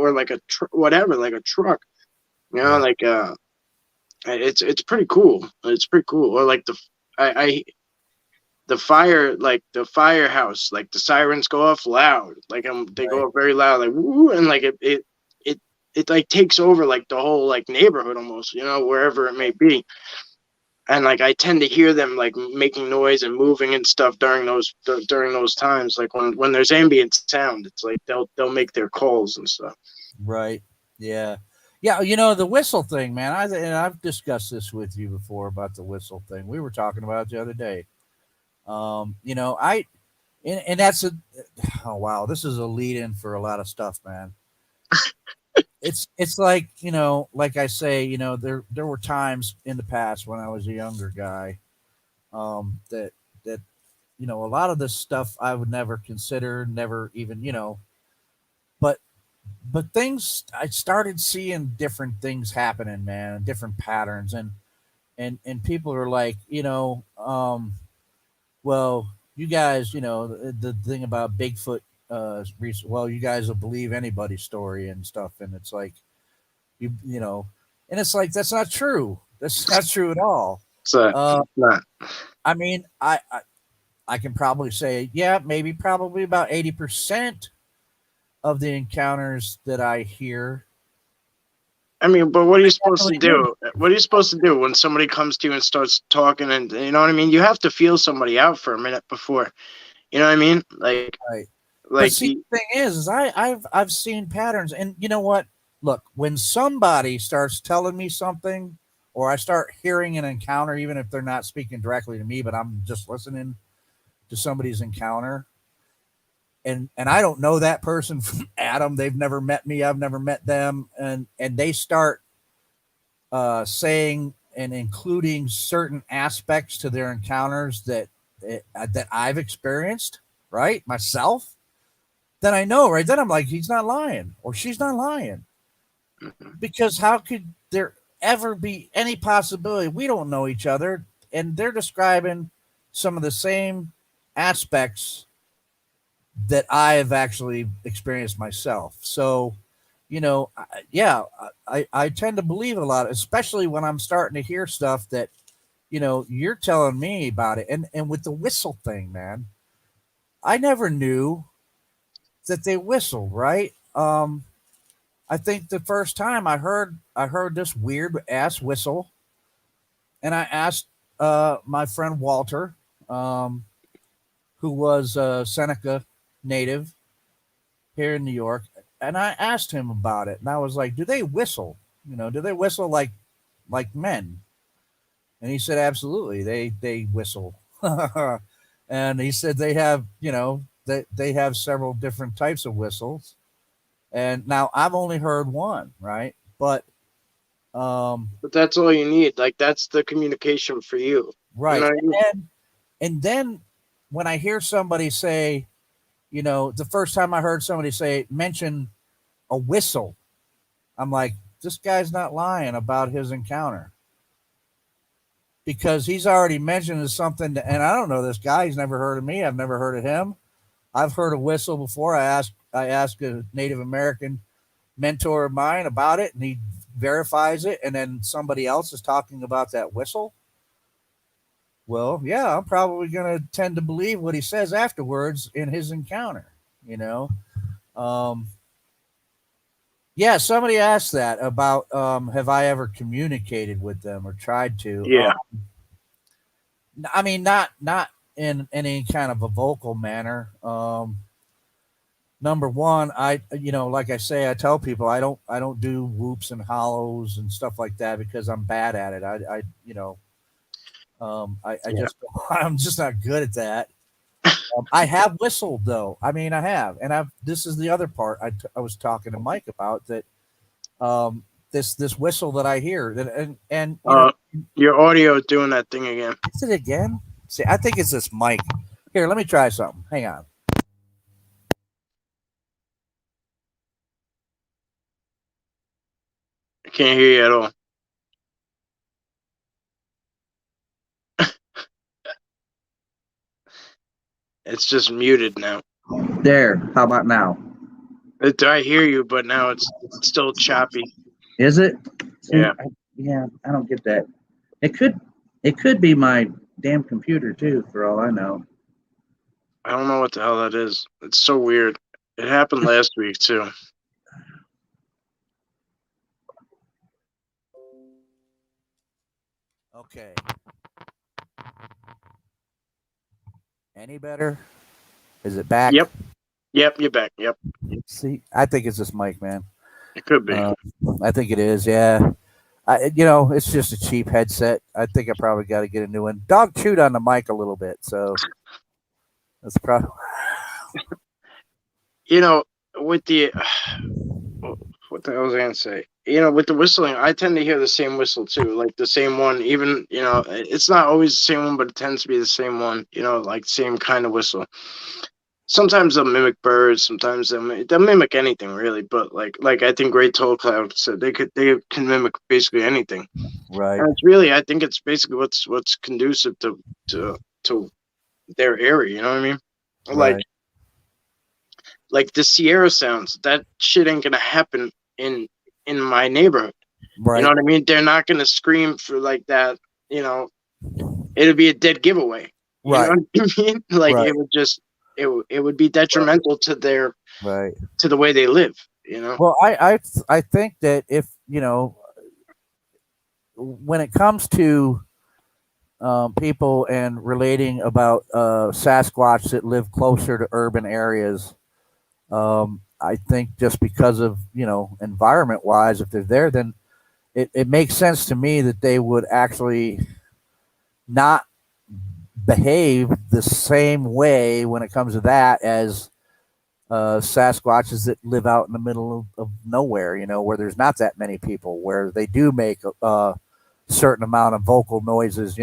whatever, like a truck. You know, Yeah. like it's pretty cool. It's pretty cool. Or like I the fire, like the firehouse, like the sirens go off loud, like they go Right. off very loud, like woo, and like it like takes over like the whole like neighborhood almost, you know, wherever it may be. And like I tend to hear them like making noise and moving and stuff during those times. Like when there's ambient sound, it's like they'll make their calls and stuff. Right. Yeah. Yeah. You know, the whistle thing, man. And I've discussed this with you before about the whistle thing. We were talking about it the other day. You know, and that's a, oh, wow. This is a lead in for a lot of stuff, man. It's like, you know, like I say, you know, there were times in the past when I was a younger guy, that, that, you know, a lot of this stuff I would never consider, never even, you know, but things, I started seeing different things happening, man, different patterns, and people are like, you know, well, you guys, you know, the thing about Bigfoot, well, you guys will believe anybody's story and stuff, and it's like, you know, and it's like that's not true. That's not true at all. So Uh, not. I mean, I can probably say, yeah, maybe probably about 80% of the encounters that I hear. I mean, but what are you supposed to Definitely knew. do? What are you supposed to do when somebody comes to you and starts talking? And you know what I mean? You have to feel somebody out for a minute before. You know what I mean? Right. But Like see, the thing is I've seen patterns, and you know what? Look, when somebody starts telling me something, or I start hearing an encounter, even if they're not speaking directly to me, but I'm just listening to somebody's encounter, and I don't know that person from Adam. They've never met me. I've never met them, and they start saying and including certain aspects to their encounters that I've experienced, right, myself. Then I know, right? Then I'm like, he's not lying or she's not lying. Because how could there ever be any possibility? We don't know each other, and they're describing some of the same aspects that I have actually experienced myself. So, you know, yeah, I tend to believe a lot, especially when I'm starting to hear stuff that, you know, you're telling me about it. And with the whistle thing, man, I never knew that they whistle, right? I think the first time I heard this weird ass whistle, and I asked my friend Walter, um, who was a Seneca native here in New York, and I asked him about it, and I was like, "Do they whistle? You know, do they whistle like men?" And he said, "Absolutely, they whistle." And he said they have, you know, they have several different types of whistles. And now I've only heard one, right? Um, but that's all you need. Like that's the communication for you. You know right. what I mean? And then when I hear somebody say, you know, the first time I heard somebody say mention a whistle, I'm like, this guy's not lying about his encounter, because he's already mentioned something, and I don't know this guy. He's never heard of me. I've never heard of him. I've heard a whistle before. I asked a Native American mentor of mine about it, and he verifies it, and then somebody else is talking about that whistle. Well, yeah, I'm probably going to tend to believe what he says afterwards in his encounter, you know. Um, yeah, somebody asked that about, have I ever communicated with them or tried to. Yeah. I mean, not in any kind of a vocal manner. Number one, I, you know, like I say, I tell people I don't do whoops and hollows and stuff like that because I'm bad at it. I you know, I Yeah. just I'm just not good at that. I have whistled though. I mean, I have, and I've. This is the other part I was talking to Mike about, that this whistle that I hear, that and you know, Your audio doing that thing again. is it again? See, I think it's this mic. Here, let me try something. Hang on. I can't hear you at all. It's just muted now. There. How about now? I hear you, but now it's still choppy. Is it? See, Yeah. yeah, I don't get that. It could be my damn computer too, for all I know. I don't know what the hell that is. It's so weird. It happened last week too. Okay. Any better? Is it back? Yep. Yep. You're back. Yep. See, I think it's this mic, man. It could be. I think it is. Yeah. It's just a cheap headset. I think I probably got to get a new one. Dog chewed on the mic a little bit, so that's probably. With the what the hell was I gonna say? With the whistling, I tend to hear the same whistle too, like the same one. Even it's not always the same one, but it tends to be the same one. Like same kind of whistle. Sometimes they'll mimic birds. Sometimes they'll mimic anything really. But like I think Great Toll Cloud said, they can mimic basically anything. Right. And it's really, I think it's basically what's conducive to their area. You know what I mean? Right. Like the Sierra sounds, that shit ain't gonna happen in my neighborhood. Right. You know what I mean? They're not gonna scream for like that. It'd be a dead giveaway. You Right. know what I mean? Like Right. it would just it would be detrimental to their Right. to the way they live. Well, I think that if when it comes to people and relating about Sasquatch that live closer to urban areas, I think just because of environment wise, if they're there, then it makes sense to me that they would actually not behave the same way when it comes to that as Sasquatches that live out in the middle of nowhere, where there's not that many people, where they do make a certain amount of vocal noises,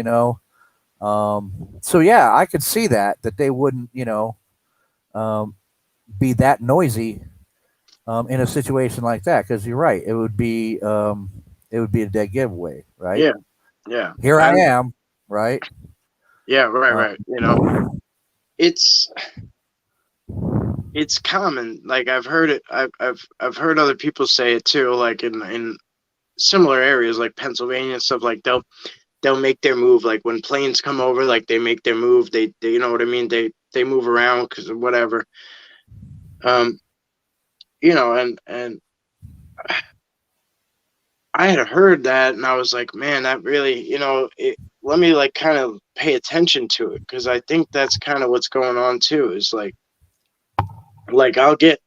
so yeah, I could see that they wouldn't, be that noisy in a situation like that, because you're right, it would be a dead giveaway, right? Yeah. Here I am, right? Yeah, right. It's common. Like I've heard it. I've heard other people say it too. Like in similar areas like Pennsylvania and stuff. Like they'll make their move. Like when planes come over, like they make their move. They you know what I mean. They move around because of whatever. And I had heard that, and I was like, man, that really, let me like kind of pay attention to it, because I think that's kind of what's going on too. Is like I'll get.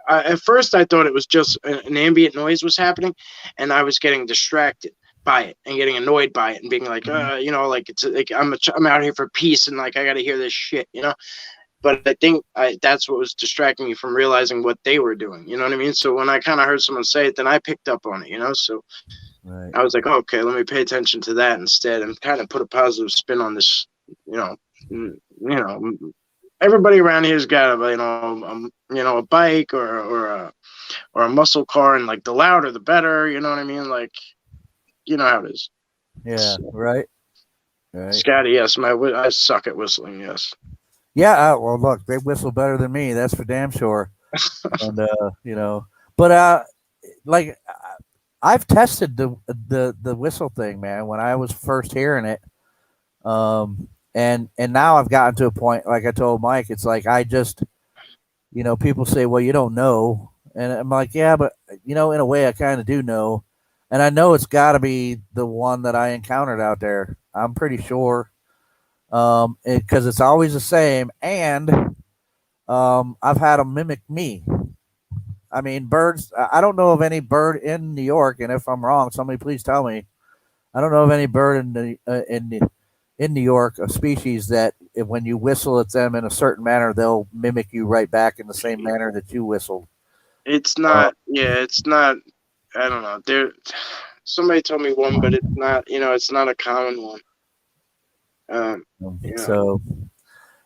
At first, I thought it was just an ambient noise was happening, and I was getting distracted by it and getting annoyed by it and being like, like it's like I'm out here for peace and like I got to hear this shit, But I think that's what was distracting me from realizing what they were doing. You know what I mean? So when I kind of heard someone say it, then I picked up on it, So right. I was like, okay, let me pay attention to that instead and kind of put a positive spin on this. Everybody around here's got a bike or a muscle car, and like the louder the better. You know what I mean? Like, you know how it is. Yeah. So, right. Scotty, yes, I suck at whistling. Yes. Yeah, well, look, they whistle better than me. That's for damn sure. And but like I've tested the whistle thing, man. When I was first hearing it, and now I've gotten to a point, like I told Mike, it's like I just, people say, well, you don't know, and I'm like, yeah, but in a way, I kind of do know, and I know it's got to be the one that I encountered out there. I'm pretty sure. Because it's always the same, and I've had them mimic me. I mean, birds. I don't know of any bird in New York, and if I'm wrong, somebody please tell me. I don't know of any bird in New York, a species that when you whistle at them in a certain manner, they'll mimic you right back in the same manner that you whistled. It's not. It's not. I don't know. Somebody told me one, but it's not. It's not a common one. So,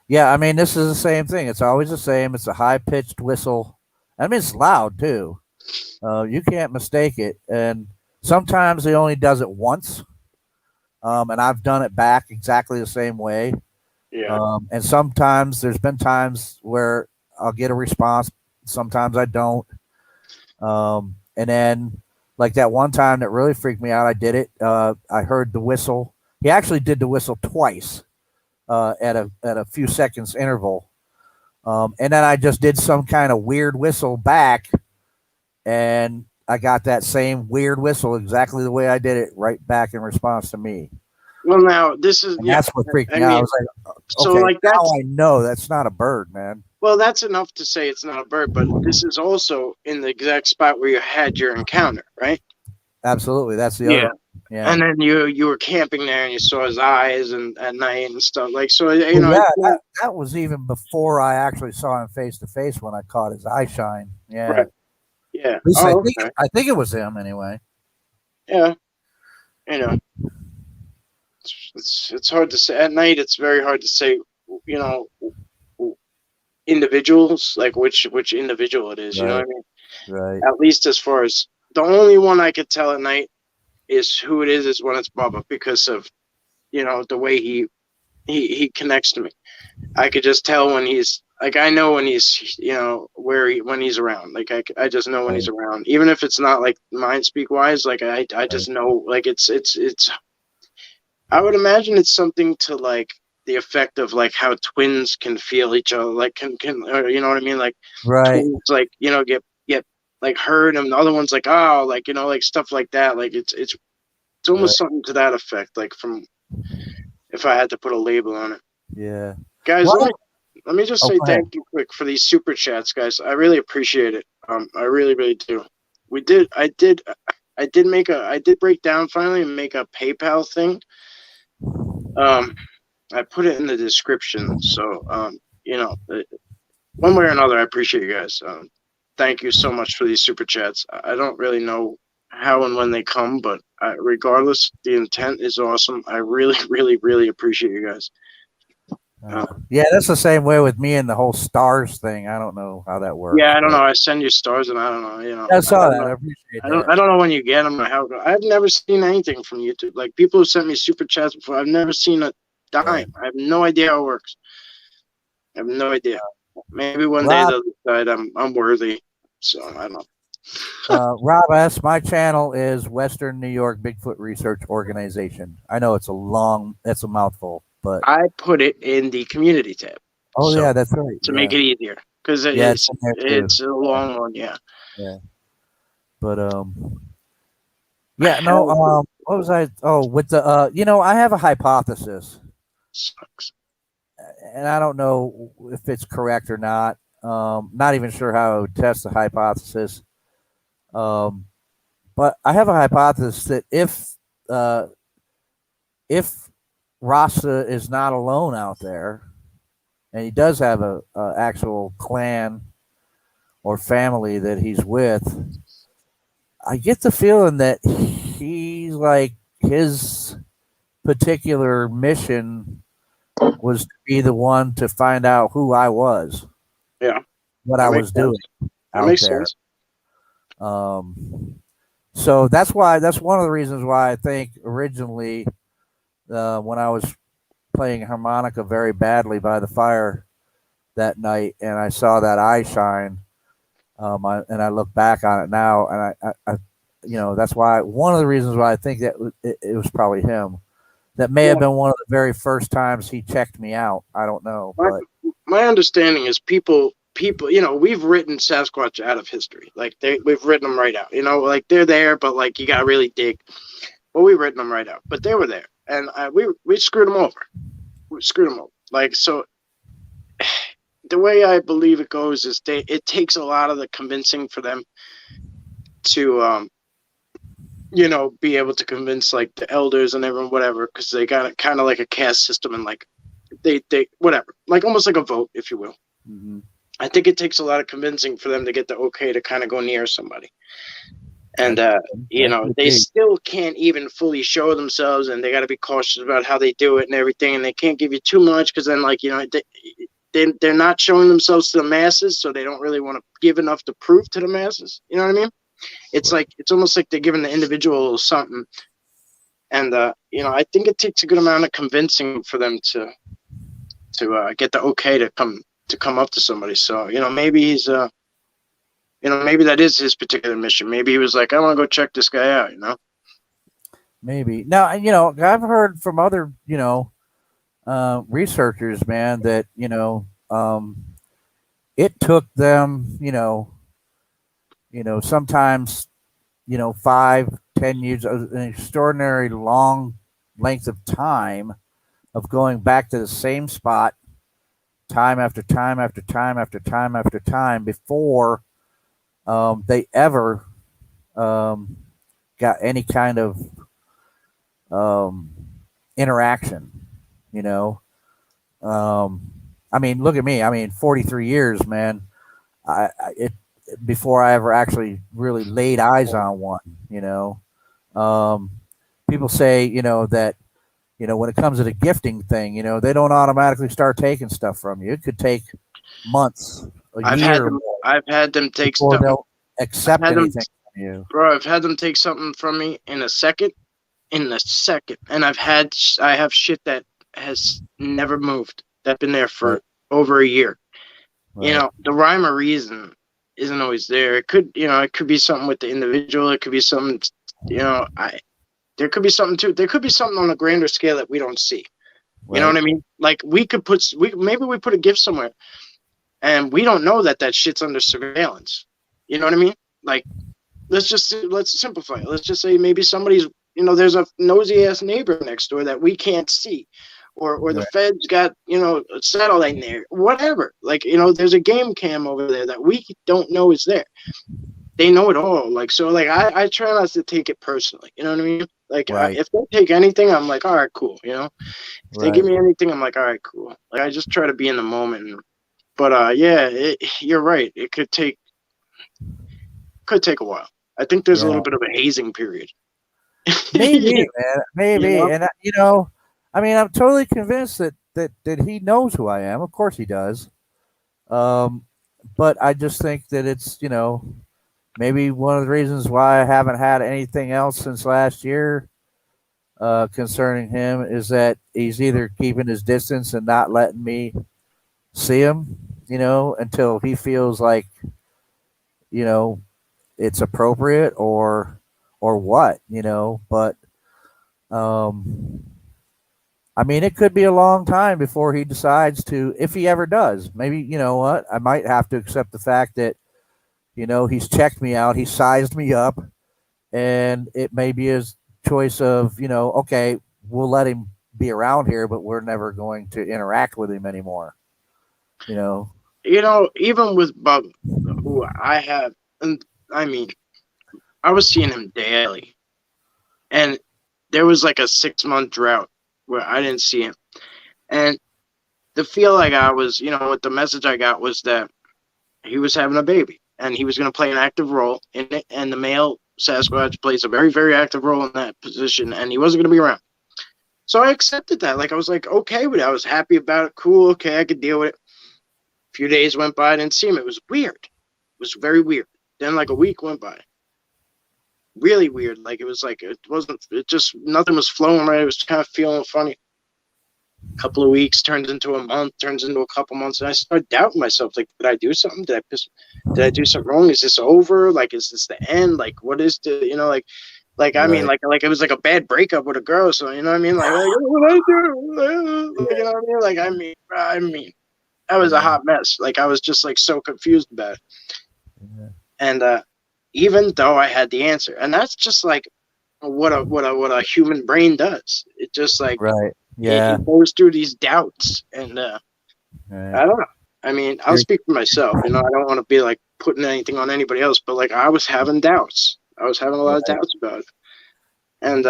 yeah, I mean, this is the same thing. It's always the same. It's a high pitched whistle. I mean, it's loud too. You can't mistake it. And sometimes he only does it once. And I've done it back exactly the same way. Yeah. And sometimes there's been times where I'll get a response. Sometimes I don't. And then Like that one time that really freaked me out. I did it. I heard the whistle. He actually did the whistle twice at a few seconds interval. And then I just did some kind of weird whistle back, and I got that same weird whistle exactly the way I did it right back in response to me. Well, now this is And that's what freaked me out. I was like, so okay, like now that's I know that's not a bird, man. well, that's enough to say it's not a bird, but this is also in the exact spot where you had your encounter, right? Absolutely, that's the other. Yeah, and then you were camping there and you saw his eyes and at night and stuff like so. That was even before I actually saw him face to face when I caught his eye shine. Yeah, right. Yeah. At least I think it was him anyway. Yeah, it's hard to say at night. It's very hard to say. Individuals like which individual it is. Right. You know what I mean? Right. At least as far as the only one I could tell at night is who it is when it's Bubba because of the way he connects to me. I could just tell when he's like I know when he's when he's around. Like I just know when he's around, even if it's not like mind speak wise. Like I just know like it's. I would imagine it's something to like the effect of like how twins can feel each other, like can you know what I mean? Like twins, like get like hurt, and the other one's like like like stuff like that. Like it's almost something to that effect. Like from if I had to put a label on it. Yeah, guys. Let me just say thank you quick for these super chats, guys. I really appreciate it. I really do. I did break down finally and make a PayPal thing. I put it in the description. So, one way or another, I appreciate you guys. Thank you so much for these super chats. I don't really know how and when they come, but regardless, the intent is awesome. I really, really, really appreciate you guys. Yeah, that's the same way with me and the whole stars thing. I don't know how that works. Yeah, I don't know. I send you stars, and I don't know. I saw that. I appreciate that. I don't know when you get them or how. I've never seen anything from YouTube. Like people who sent me super chats before, I've never seen a dime. Right. I have no idea how it works. I have no idea. Maybe one day they'll decide I'm worthy. So I don't know. Rob S., my channel is Western New York Bigfoot Research Organization. I know it's a mouthful, but I put it in the community tab. Oh, so, yeah, that's right. To make it easier. Because it's a long one, yeah. Yeah. But, yeah, no, what was I? Oh, with the, I have a hypothesis. Sucks. And I don't know if it's correct or not. Not even sure how I would test the hypothesis. But I have a hypothesis that if Rasta is not alone out there, and he does have a actual clan or family that he's with, I get the feeling that he's like his particular mission was to be the one to find out who I was. Yeah. What I was doing out there. Sense. So that's one of the reasons why I think originally when I was playing harmonica very badly by the fire that night and I saw that eye shine, and I look back on it now, and I that's why one of the reasons why I think that it was probably him. That may have been one of the very first times he checked me out. I don't know. But my understanding is people, we've written Sasquatch out of history. Like we've written them right out. Like they're there, but like you got to really dig. Well, we've written them right out, but they were there, and we screwed them over. We screwed them over. Like so, the way I believe it goes is it takes a lot of the convincing for them to be able to convince like the elders and everyone, whatever, because they got it kind of like a caste system and like they whatever, like almost like a vote, if you will. Mm-hmm. I think it takes a lot of convincing for them to get the okay to kind of go near somebody. And, they still can't even fully show themselves, and they got to be cautious about how they do it and everything. And they can't give you too much because then, like, they're not showing themselves to the masses, so they don't really want to give enough to prove to the masses. You know what I mean? It's like it's almost like they're giving the individual a little something, and I think it takes a good amount of convincing for them to get the okay to come up to somebody. So maybe he's maybe that is his particular mission. Maybe he was like, I want to go check this guy out, Maybe. Now, I've heard from other, researchers, man, that, it took them, sometimes, 5-10 years, an extraordinary long length of time of going back to the same spot time after time after time after time after time before they ever got any kind of interaction, you know. I mean, look at me. I mean, 43 years, man. It before I ever actually really laid eyes on one, People say, that, when it comes to the gifting thing, they don't automatically start taking stuff from you. It could take months, a year, I've had them take before stuff. They'll accept anything from you. Bro, I've had them take something from me in a second, and I have shit that has never moved. That's been there for over a year. Right. The rhyme or reason isn't always there. It could be something with the individual. It could be something, there could be something too. There could be something on a grander scale that we don't see. You know what I mean? Like maybe we put a gift somewhere, and we don't know that shit's under surveillance. You know what I mean? Like, let's simplify it. Let's just say maybe somebody's, there's a nosy ass neighbor next door that we can't see, or the feds got, a satellite in there, whatever. Like, there's a game cam over there that we don't know is there. They know it all. Like, so like, I try not to take it personally. You know what I mean? Like, if they take anything, I'm like, all right, cool. If they give me anything, I'm like, all right, cool. Like, I just try to be in the moment. But you're right. It could take a while. I think there's a little bit of a hazing period. Maybe, man. Maybe. And I mean, I'm totally convinced that he knows who I am. Of course he does. But I just think that it's, maybe one of the reasons why I haven't had anything else since last year concerning him is that he's either keeping his distance and not letting me see him, until he feels like, it's appropriate or what, but I mean, it could be a long time before he decides to, if he ever does. Maybe, you know what, I might have to accept the fact that, he's checked me out, he sized me up, and it may be his choice of, okay, we'll let him be around here, but we're never going to interact with him anymore. Even with Bub, who I have, and I mean, I was seeing him daily, and there was like a 6-month drought where I didn't see him, and the feel I got was, what the message I got was that he was having a baby, and he was going to play an active role in it, and the male Sasquatch plays a very, very active role in that position, and he wasn't going to be around. So I accepted that. Like, I was like, okay with it. I was happy about it. Cool. Okay, I could deal with it. A few days went by. I didn't see him. It was weird. It was very weird. Then like a week went by. Really weird. Like, nothing was flowing right. It was kind of feeling funny. A couple of weeks turns into a month, turns into a couple months, and I started doubting myself. Like, did I do something? Did I do something wrong? Is this over? Like, is this the end? Like, what is the, like, I mean, like it was like a bad breakup with a girl. So, you know what I mean? Like what I do? You know what I mean? Like, I mean, that was a hot mess. Like, I was just like so confused about it. Yeah. And even though I had the answer, and that's just like what a human brain does. It just like it goes through these doubts, and I don't know. I mean, I'll speak for myself. I don't want to be like putting anything on anybody else, but like I was having doubts. I was having a lot of doubts about it, and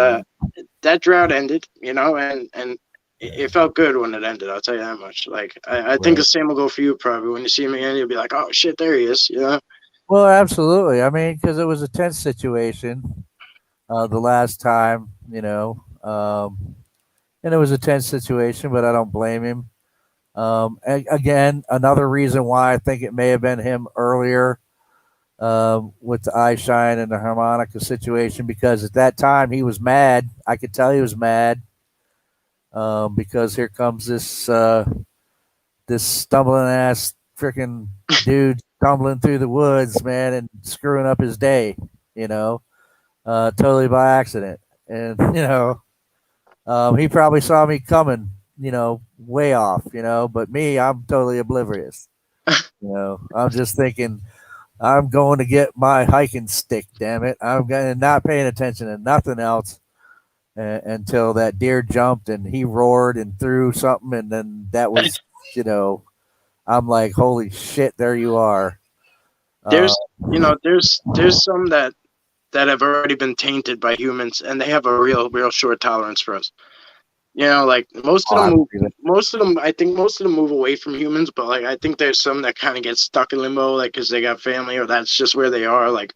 that drought ended. And it felt good when it ended. I'll tell you that much. Like I think the same will go for you probably. When you see me, and you'll be like, "Oh shit, there he is." Well, absolutely. I mean, because it was a tense situation the last time, and it was a tense situation, but I don't blame him. Again, another reason why I think it may have been him earlier with the eye shine and the harmonica situation, because at that time he was mad. I could tell he was mad because here comes this stumbling ass freaking dude tumbling through the woods, man, and screwing up his day, you know, totally by accident. And, he probably saw me coming, way off, but me, I'm totally oblivious. I'm just thinking, I'm going to get my hiking stick, damn it. I'm going to not paying attention to nothing else until that deer jumped and he roared and threw something. And then that was, I'm like, holy shit, there you are. There's there's some that have already been tainted by humans, and they have a real short tolerance for us. Like most of them, I think most of them move away from humans, but like I think there's some that kind of get stuck in limbo, like because they got family or that's just where they are. Like,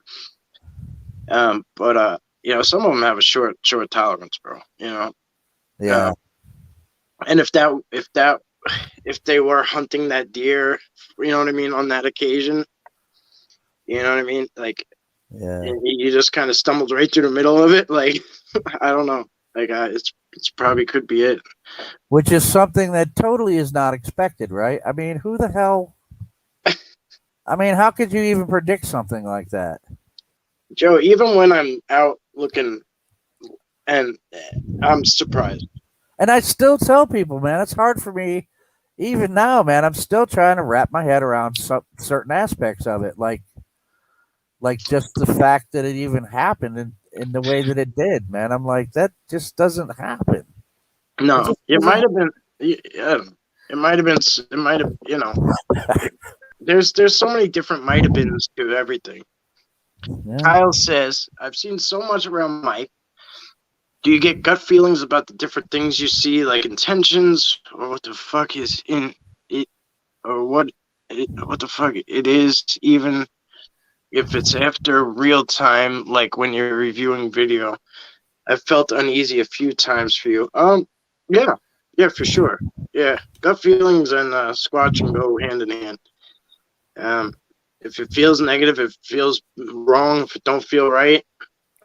but some of them have a short tolerance, bro. Yeah. And if they were hunting that deer, you know what I mean, on that occasion, you know what I mean, like, yeah, you just kind of stumbled right through the middle of it, like, I don't know, like, it's probably could be it. Which is something that totally is not expected, right? I mean, who the hell? I mean, how could you even predict something like that? Joe, even when I'm out looking, and I'm surprised. And I still tell people, man, it's hard for me, even now, man. I'm still trying to wrap my head around certain aspects of it, like just the fact that it even happened in the way that it did, man. I'm like, that just doesn't happen. No, it might have been. Yeah, it might have been. There's so many different might have beens to everything. Yeah. Kyle says, I've seen so much around Mike. Do you get gut feelings about the different things you see, like intentions, or what the fuck is in it, or what the fuck it is, even if it's after real time, like when you're reviewing video? I've felt uneasy a few times for you. Yeah, for sure. Yeah, gut feelings and squatching go hand in hand. If it feels negative, if it feels wrong, if it don't feel right,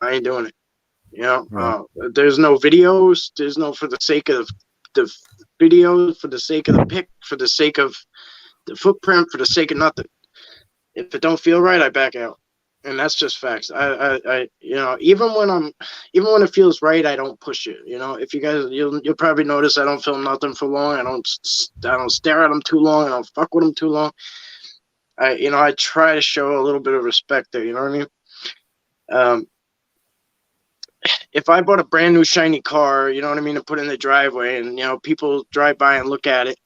I ain't doing it. There's no videos. There's no for the sake of the video, for the sake of the pic, for the sake of the footprint, for the sake of nothing. If it don't feel right, I back out, and that's just facts. I even when it feels right, I don't push it. If you guys, you'll probably notice I don't film nothing for long. I don't stare at them too long. I don't fuck with them too long. I try to show a little bit of respect there. You know what I mean? If I bought a brand new shiny car, you know what I mean, to put in the driveway, and people drive by and look at it,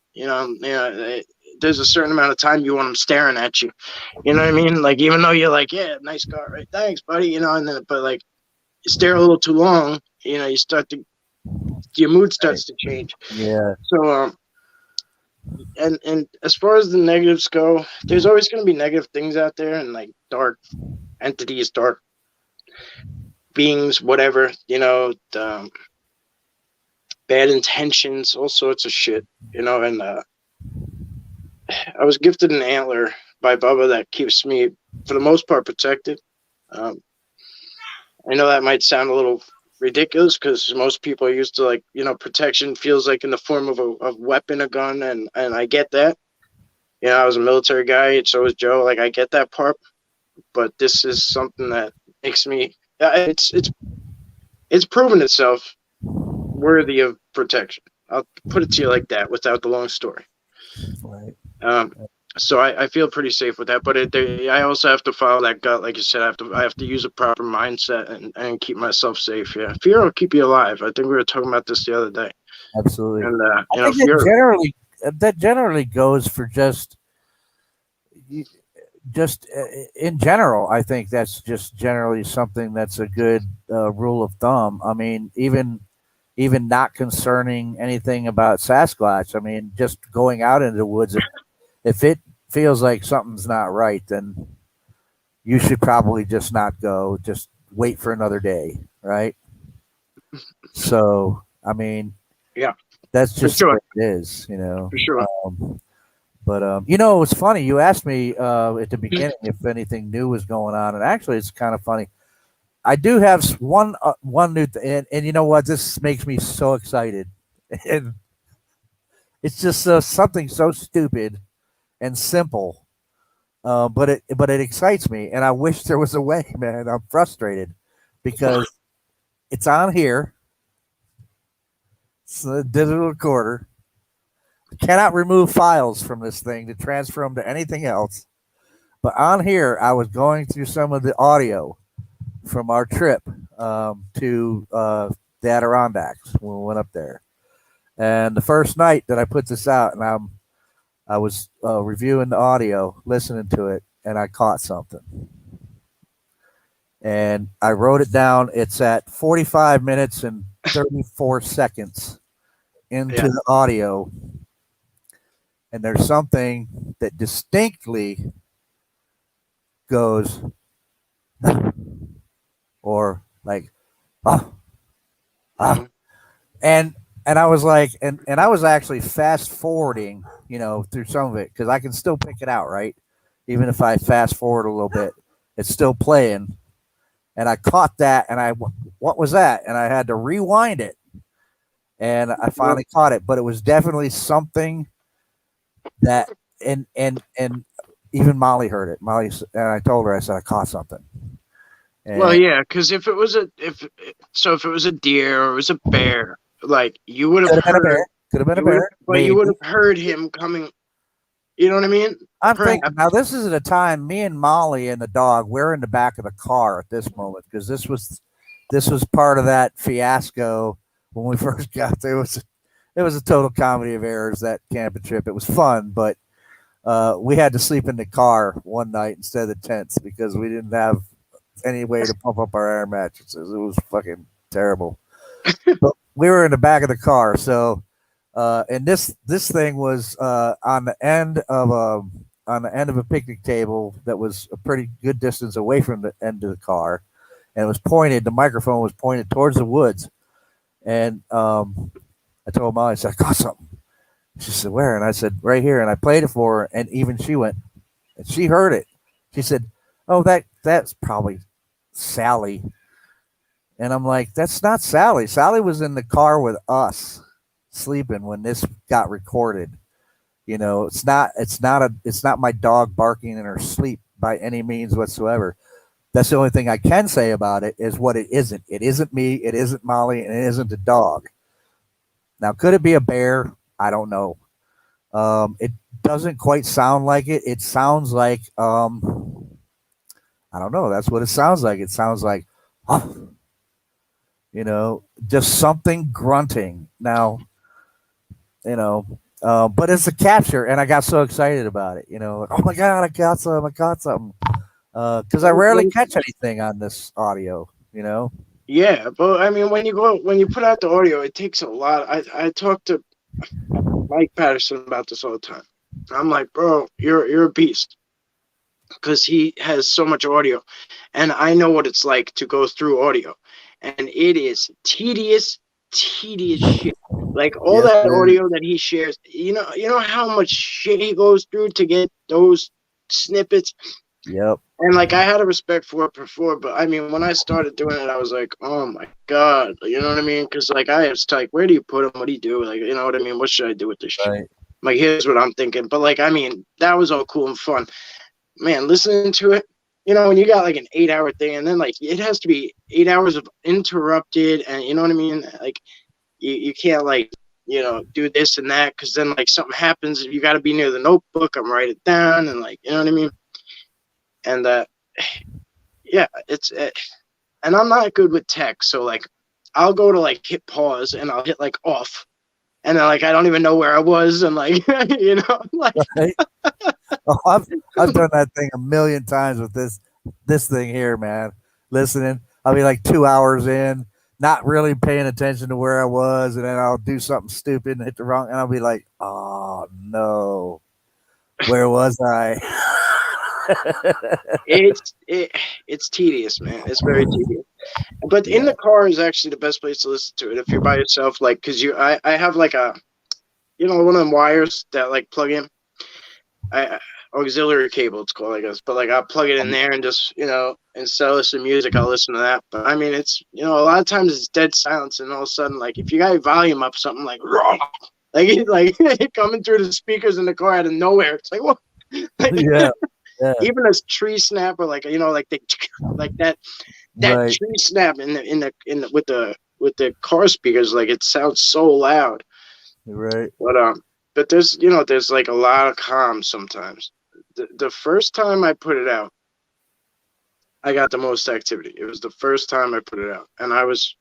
there's a certain amount of time you want them staring at you. You know what I mean? Like, even though you're like, yeah, nice car, right? Thanks, buddy. And then, but like, you stare a little too long, your mood starts to change. Yeah. So, and as far as the negatives go, there's always going to be negative things out there, and like dark entities, dark beings, whatever, bad intentions, all sorts of shit, and I was gifted an antler by Bubba that keeps me, for the most part, protected. I know that might sound a little ridiculous because most people are used to, protection feels like in the form of a weapon, a gun, and I get that. I was a military guy, so was Joe. Like, I get that part, but this is something that makes me. It's proven itself worthy of protection. I'll put it to you like that, without the long story. Right. So I feel pretty safe with that, but I also have to follow that gut, like you said. I have to use a proper mindset and keep myself safe. Yeah, fear will keep you alive. I think we were talking about this the other day. Absolutely. And I think that generally goes for just in general. I think that's just generally something that's a good rule of thumb. I mean, even not concerning anything about Sasquatch. I mean, just going out into the woods. If it feels like something's not right, then you should probably just not go. Just wait for another day, right? So, I mean, yeah, that's just what it is, For sure. But it's funny. You asked me at the beginning if anything new was going on, and actually, it's kind of funny. I do have one new thing, and you know what? This makes me so excited, and it's just something so stupid and simple. but it excites me, and I wish there was a way, man. I'm frustrated because it's on here. It's a digital recorder. I cannot remove files from this thing to transfer them to anything else. But on here, I was going through some of the audio from our trip to the Adirondacks when we went up there. And the first night that I put this out, and I was reviewing the audio, listening to it, and I caught something. And I wrote it down. It's at 45 minutes and 34 seconds into the audio. And there's something that distinctly goes, or like, and I was like, and I was actually fast forwarding, through some of it, because I can still pick it out, right? Even if I fast forward a little bit, it's still playing. And I caught that, and what was that? And I had to rewind it, and I finally caught it. But it was definitely something that, and even Molly heard it. And I told her, I said, I caught something. And, well, yeah, because if it was a deer or it was a bear, like you would have heard. Could have been a bear, but you would have heard him coming. You know what I mean? I'm thinking now. This is at a time me and Molly and the dog. We're in the back of the car at this moment because this was part of that fiasco when we first got there. It was a total comedy of errors, that camping trip. It was fun, but we had to sleep in the car one night instead of the tents because we didn't have any way to pump up our air mattresses. It was fucking terrible. But we were in the back of the car, so and this thing was on the end of a picnic table that was a pretty good distance away from the end of the car, and it was pointed. The microphone was pointed towards the woods, and I told Molly, I said, I caught something. She said, where? And I said, right here. And I played it for her, and even she went, and she heard it. She said, oh, that's probably Sally. And I'm like, that's not Sally. Sally was in the car with us sleeping when this got recorded. It's not my dog barking in her sleep by any means whatsoever. That's the only thing I can say about it is what it isn't. It isn't me, it isn't Molly, and it isn't a dog. Now, could it be a bear? I don't know. It doesn't quite sound like it. It sounds like I don't know. That's what it sounds like. It sounds like, just something grunting. Now, but it's a capture, and I got so excited about it. Oh my God, I got something. Because I rarely catch anything on this audio. Yeah, but I mean, when you put out the audio, it takes a lot. I talk to Mike Patterson about this all the time. I'm like, bro, you're a beast, because he has so much audio, and I know what it's like to go through audio, and it is tedious shit. Like all that audio that he shares, you know how much shit he goes through to get those snippets. Yep. And like I had a respect for it before, but I mean, when I started doing it, I was like, oh my God, you know what I mean? Because like I was like, where do you put him? What do you do? Like, you know what I mean? What should I do with this shit? Like, here's what I'm thinking. But like, I mean, that was all cool and fun, man. Listening to it, when you got like an 8-hour thing, and then like it has to be 8 hours of interrupted, and you know what I mean? Like, you can't like do this and that, because then like something happens. You got to be near the notebook. I'm write it down, and like, you know what I mean? And yeah, and I'm not good with text, so like I'll go to like hit pause and I'll hit like off, and then like I don't even know where I was, and like like right? Oh, I've done that thing a million times with this thing here, man. Listening, I'll be like 2 hours in, not really paying attention to where I was, and then I'll do something stupid and hit the wrong, and I'll be like, oh no, where was I? It's tedious, man. It's very tedious. But in the car is actually the best place to listen to it if you're by yourself. Like, because I have like a, one of them wires that like plug in. Auxiliary cable, it's called, I guess. But like I'll plug it in there and just instead of listening to music, I'll listen to that. But I mean, it's a lot of times it's dead silence, and all of a sudden, like if you got your volume up, something like like coming through the speakers in the car out of nowhere. It's like, what? Yeah. Yeah. even a tree snap or like like the like that Right. tree snap with the car speakers, like it sounds so loud. Right. But there's like a lot of calm sometimes. The first time I put it out, I got the most activity. It was the first time I put it out, and I was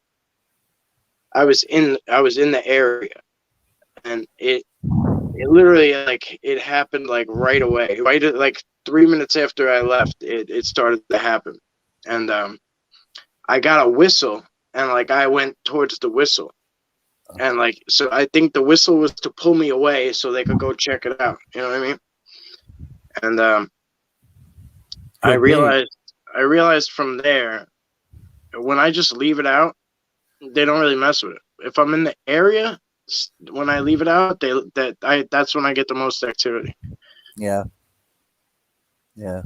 in the area, and it literally, like, it happened like right away. Right at, like 3 minutes after I left, it started to happen. And I got a whistle, and like I went towards the whistle. And like, so I think the whistle was to pull me away so they could go check it out. You know what I mean? And I Could be. realized from there, when I just leave it out, they don't really mess with it. If I'm in the area, when I leave it out, that's when I get the most activity. Yeah. Yeah.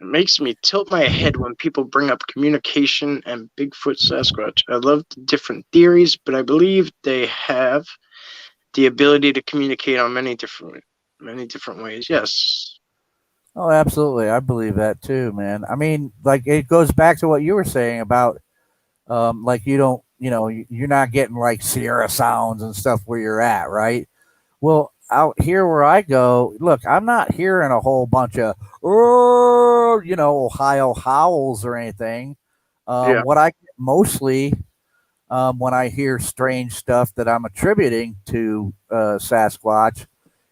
It makes me tilt my head when people bring up communication and Bigfoot Sasquatch. I love the different theories, but I believe they have the ability to communicate on many different ways. Yes. Oh, absolutely. I believe that too, man. I mean, like it goes back to what you were saying about, like you don't, you're not getting like Sierra sounds and stuff where you're at, right? Well, out here where I go, look, I'm not hearing a whole bunch of, Ohio howls or anything. Yeah. What I get mostly, when I hear strange stuff that I'm attributing to Sasquatch,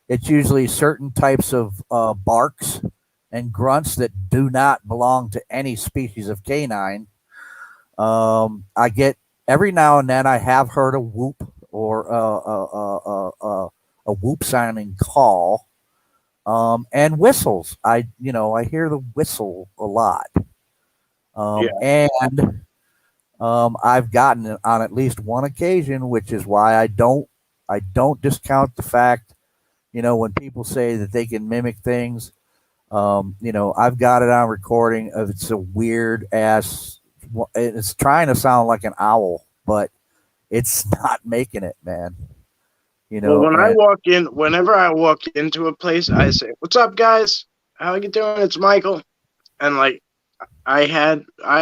it's usually certain types of barks and grunts that do not belong to any species of canine. I get every now and then I have heard a whoop or a whoop sounding call, and whistles. I hear the whistle a lot, and I've gotten it on at least one occasion, which is why I don't discount the fact, when people say that they can mimic things. I've got it on recording of it's a weird ass. It's trying to sound like an owl, but it's not making it, man. Well, And whenever I walk into a place, I say, "What's up, guys? How you doing? It's Michael." And like, I have I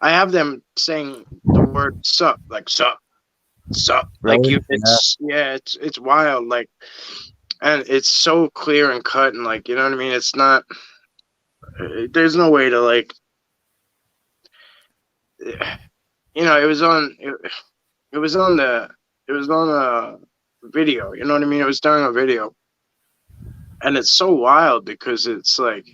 have them saying the word "sup," like "sup, sup," like really, it's wild, like, and it's so clear and cut, and like, you know what I mean. It's not. There's no way to like, it was on. It was on a video. You know what I mean? It was during a video, and it's so wild because it's like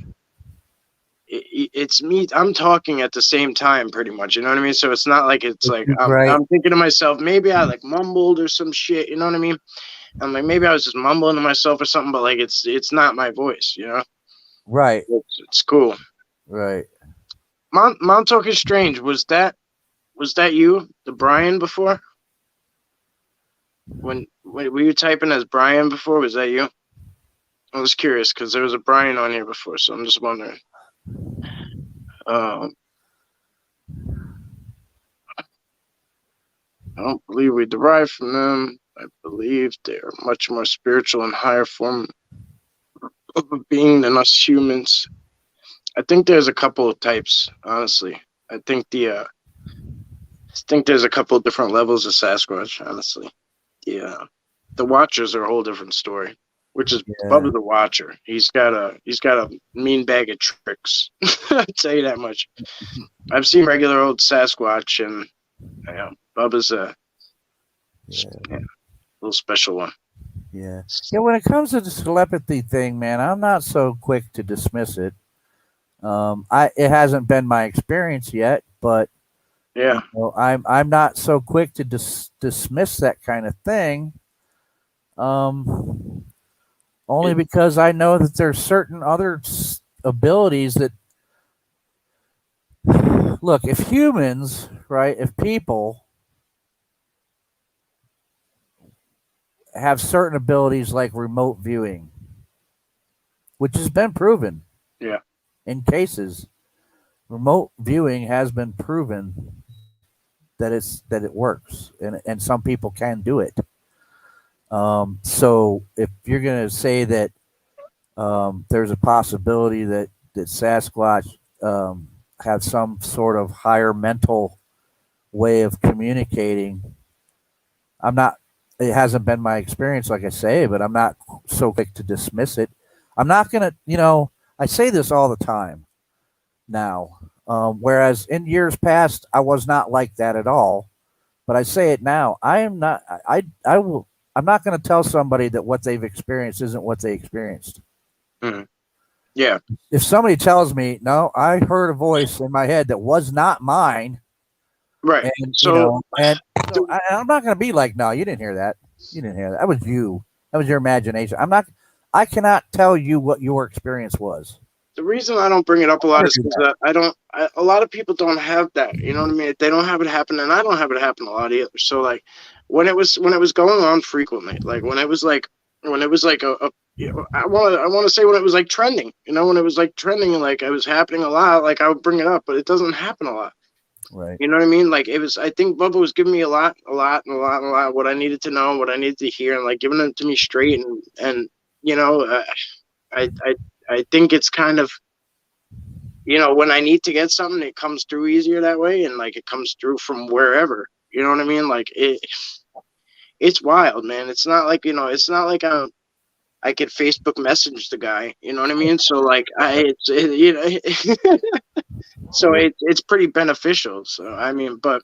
it's me. I'm talking at the same time, pretty much. You know what I mean? So it's not like it's like right, I'm thinking to myself, maybe I like mumbled or some shit. You know what I mean? I'm like, maybe I was just mumbling to myself or something, but like it's not my voice. You know? right, It's cool. right. Mount Talk is strange. Was that you, the Brian, before? When were you typing as Brian before? Was that you? I was curious because there was a Brian on here before, so I'm just wondering. I don't believe we derive from them. I believe they are much more spiritual and higher form of a being than us humans. I think there's a couple of types, honestly. I think there's a couple of different levels of Sasquatch, honestly. The Watchers are a whole different story, which is Bubba the Watcher. He's got a mean bag of tricks. I'll tell you that much. I've seen regular old Sasquatch, and Bubba's a little special one. Yeah. When it comes to the telepathy thing, man, I'm not so quick to dismiss it. It hasn't been my experience yet, but I'm not so quick to dismiss that kind of thing. Only because I know that there's certain other abilities that look, if humans, right, if people have certain abilities like remote viewing, which has been proven. Yeah. In cases, remote viewing has been proven that it works, and some people can do it. So if you're going to say that there's a possibility that Sasquatch had some sort of higher mental way of communicating, I'm not. It hasn't been my experience, like I say, but I'm not so quick to dismiss it. I'm not gonna, I say this all the time now, whereas in years past I was not like that at all. But I say it now. I am not. I will. I'm not going to tell somebody that what they've experienced isn't what they experienced. Mhm. Yeah. If somebody tells me, no, I heard a voice in my head that was not mine, Right. and So, I'm not going to be like, no, you didn't hear that. You didn't hear that. That was you. That was your imagination. I'm not. I cannot tell you what your experience was. the reason I don't bring it up a lot Never is do because that. a lot of people don't have that. You know what I mean? They don't have it happen, and I don't have it happen a lot either. So like, when it was going on frequently, like when it was like a I want to say when it was like trending. You know, when it was like trending and like it was happening a lot, like I would bring it up, but it doesn't happen a lot. Right. You know what I mean? Like it was. I think Bubba was giving me a lot, what I needed to know, what I needed to hear, and like giving it to me straight. And you know, I I I think it's kind of, when I need to get something, it comes through easier that way, and like it comes through from wherever. You know what I mean? Like it's wild, man. It's not like, it's not like I could Facebook message the guy. You know what I mean? So like so it's pretty beneficial. So I mean, but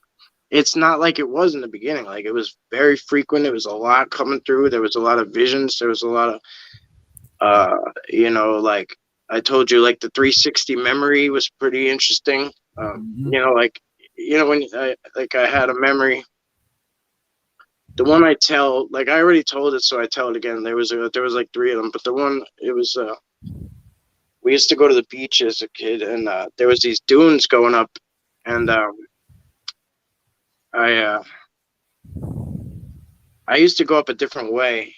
it's not like it was in the beginning. Like it was very frequent. It was a lot coming through. There was a lot of visions. There was a lot of like I told you, like the 360 memory was pretty interesting. Mhm. Like when I had a memory. The one I tell, like I already told it, so I tell it again. There was like three of them, but the one, it was we used to go to the beach as a kid, and there was these dunes going up, and I I used to go up a different way,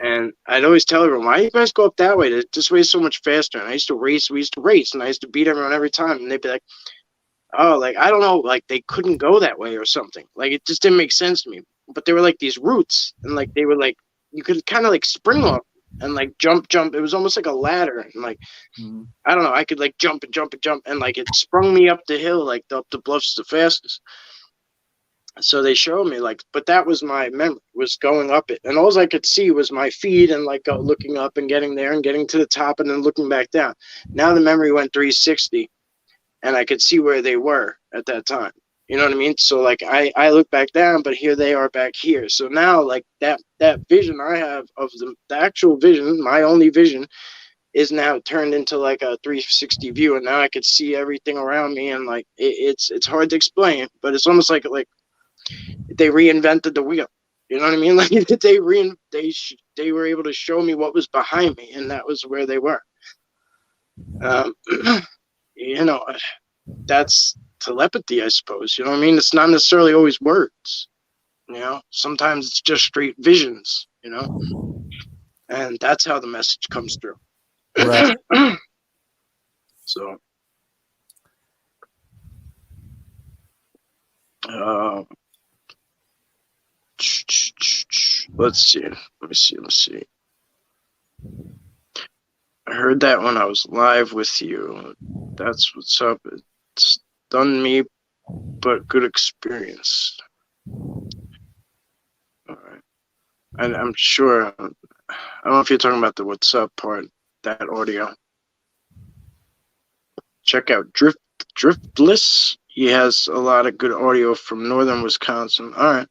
and I'd always tell everyone, "Why do you guys go up that way? This way is so much faster." And I used to race. We used to race, and I used to beat everyone every time. And they'd be like, "Oh, like I don't know, like they couldn't go that way or something. Like it just didn't make sense to me." But they were like these routes, and like they were like you could kind of like spring off and like jump. It was almost like a ladder, and like Mhm. I don't know, I could like jump and jump and jump, and like it sprung me up the hill, like up the bluffs the fastest. So they showed me, like, but that was my memory, was going up it, and all I could see was my feet, and like looking up and getting there and getting to the top and then looking back down. Now the memory went 360, and I could see where they were at that time. You know what I mean? So like I look back down, but here they are back here. So now like that vision I have of the actual vision, my only vision, is now turned into like a 360 view, and now I could see everything around me, and like it's hard to explain, but it's almost like they reinvented the wheel. You know what I mean? Like they were able to show me what was behind me, and that was where they were. Um, you know, that's telepathy, I suppose. You know what I mean? It's not necessarily always words. Sometimes it's just straight visions. And that's how the message comes through. Right. So, let's see. Let me see. Let's see. I heard that when I was live with you. That's what's up. It's done me, but good experience. All right. And I'm sure, I don't know if you're talking about the what's up part, that audio. Check out Driftless. He has a lot of good audio from northern Wisconsin. All right.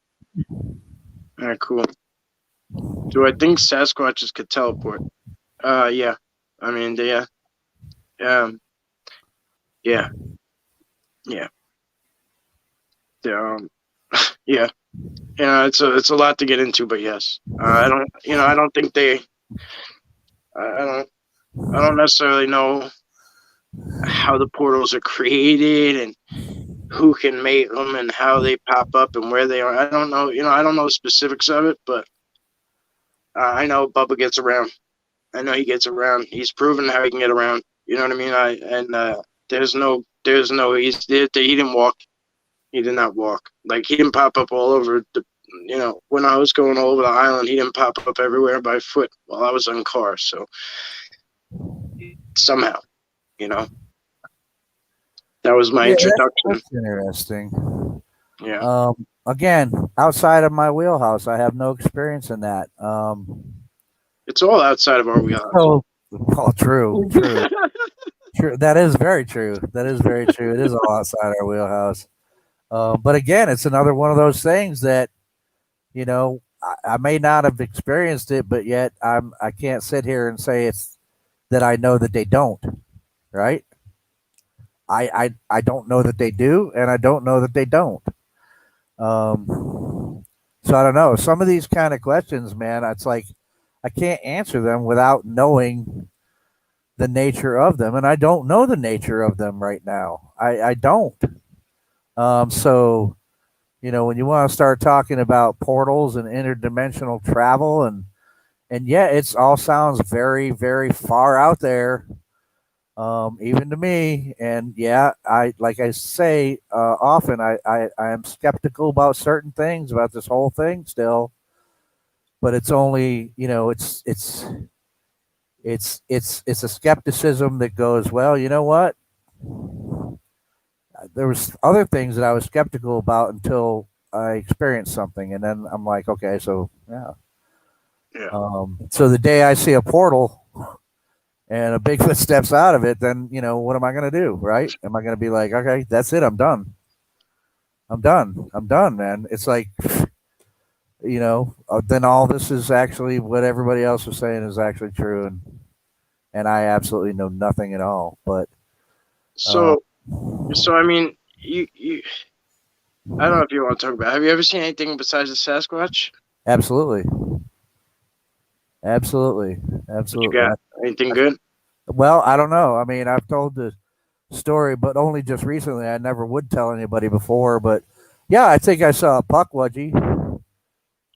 All right, cool. Do I think Sasquatches could teleport? Yeah. I mean, yeah. Yeah. Yeah. Yeah. Yeah. It's a lot to get into, but yes. I don't think I don't necessarily know how the portals are created and who can make them and how they pop up and where they are. I don't know. I don't know the specifics of it, but I know Bubba gets around. I know he gets around. He's proven how he can get around. You know what I mean? There's no, he didn't walk. He did not walk. Like he didn't pop up all over when I was going all over the island, he didn't pop up everywhere by foot while I was in car. So somehow, that was my introduction. That's interesting. Yeah. Again, outside of my wheelhouse, I have no experience in that. It's all outside of our wheelhouse. Oh, true. True. That is very true. It is all outside our wheelhouse. But again, it's another one of those things that, I may not have experienced it, but yet I can't sit here and say it's that I know that they don't, right? I don't know that they do, and I don't know that they don't. So I don't know. Some of these kind of questions, man, it's like I can't answer them without knowing the nature of them, and I don't know the nature of them right now. I don't. So when you want to start talking about portals and interdimensional travel, and yeah, it's all sounds very, very far out there, even to me. And yeah, I like I say often, I am skeptical about certain things about this whole thing still, but it's only it's a skepticism that goes, well, you know what? There was other things that I was skeptical about until I experienced something, and then I'm like, okay, so yeah. So the day I see a portal and a Bigfoot steps out of it, then what am I going to do, right? Am I going to be like, okay, that's it, I'm done, man? It's like, then all this is actually what everybody else was saying is actually true, and I absolutely know nothing at all. But so I mean, you I don't know if you want to talk about. Have you ever seen anything besides the Sasquatch? Absolutely. You got anything good? Well, I don't know. I mean, I've told the story, but only just recently. I never would tell anybody before, but yeah, I think I saw a puckwudgie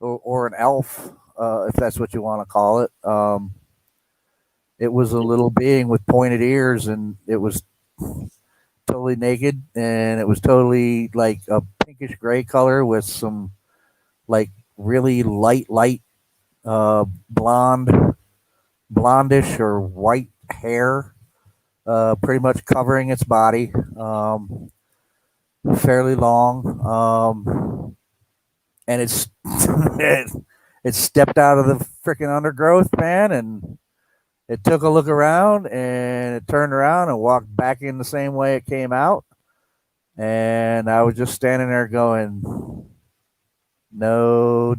or an elf, if that's what you want to call it. It was a little being with pointed ears, and it was totally naked, and it was totally like a pinkish gray color with some like really light blondish or white hair, pretty much covering its body, fairly long, and it's it stepped out of the freaking undergrowth, man, and it took a look around, and it turned around and walked back in the same way it came out, and I was just standing there going, no,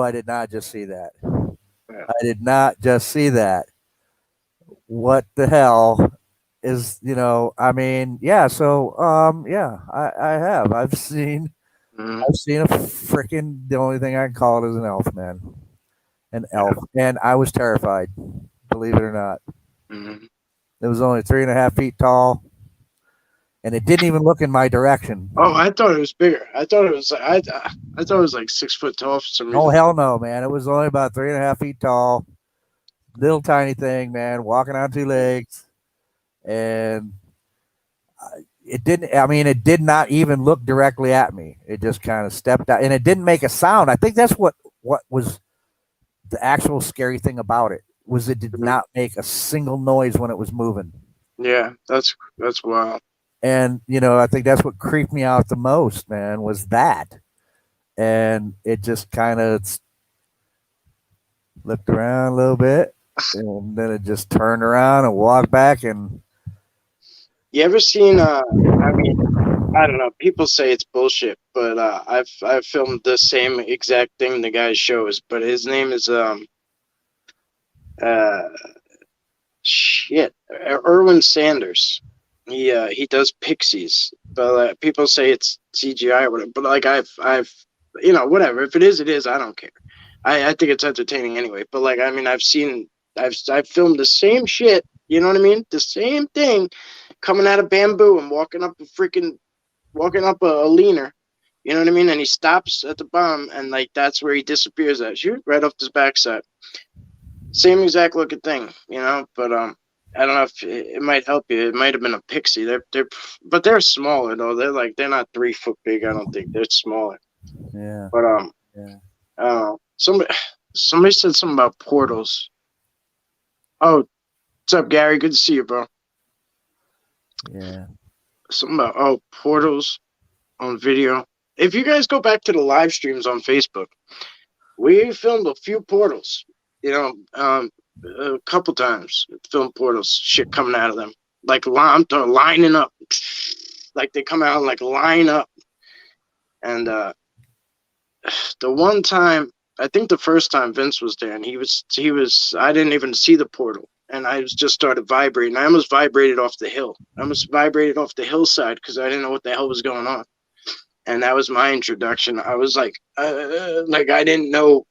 I did not just see that. I did not just see that. What the hell is, I mean, yeah, so yeah, I have. I've seen a freaking, the only thing I can call it is an elf, man. An elf. And I was terrified, believe it or not. It was only 3.5 feet tall, and it didn't even look in my direction. Oh, I thought it was bigger. I thought it was like 6 foot tall for some reason. Oh, hell no, man. It was only about 3.5 feet tall. Little tiny thing, man, walking on 2 legs. And it did not even look directly at me. It just kind of stepped out, and it didn't make a sound. I think that's what was the actual scary thing about it, was it did not make a single noise when it was moving. Yeah, that's wild. And I think that's what creeped me out the most, man, was that. And it just kind of looked around a little bit, and then it just turned around and walked back. And you ever seen? I mean, I don't know. People say it's bullshit, but I've filmed the same exact thing the guy shows. But his name is Erwin Sanders. He does pixies, but people say it's CGI or whatever. But like I've whatever. If it is, it is. I don't care. I think it's entertaining anyway. But like I mean, I've filmed the same shit. You know what I mean? The same thing, coming out of bamboo and walking up a leaner. You know what I mean? And he stops at the bottom, and like that's where he disappears at. Shoot, right off his backside. Same exact looking thing, but I don't know if it might help you. It might have been a pixie. But they're smaller though. They're not 3 foot big. I don't think they're smaller. Yeah. But Yeah. somebody said something about portals. Oh, what's up, Gary? Good to see you, bro. Yeah. Something about portals on video. If you guys go back to the live streams on Facebook, we filmed a few portals. You know, a couple times filmed portals. Shit coming out of them, like lining up, like they come out and like line up. And the one time, I think the first time Vince was there, and he was. I didn't even see the portal, and I just started vibrating. I almost vibrated off the hill. I almost vibrated off the hillside because I didn't know what the hell was going on. And that was my introduction. I was like I didn't know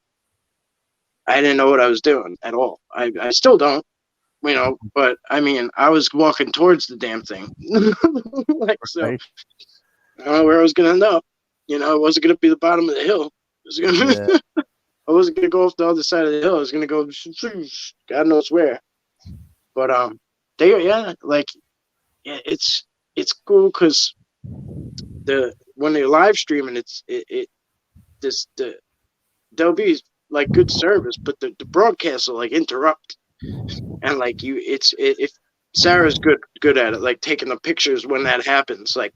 what I was doing at all. I still don't, but I mean, I was walking towards the damn thing. So Right. I don't know where I was gonna end up. It wasn't gonna be the bottom of the hill. It was gonna I wasn't gonna go off the other side of the hill. I was gonna go God knows where. But it's cool because when they're live streaming, there'll be like good service, but the broadcast will like interrupt, and like if Sarah's good at it, like taking the pictures when that happens. Like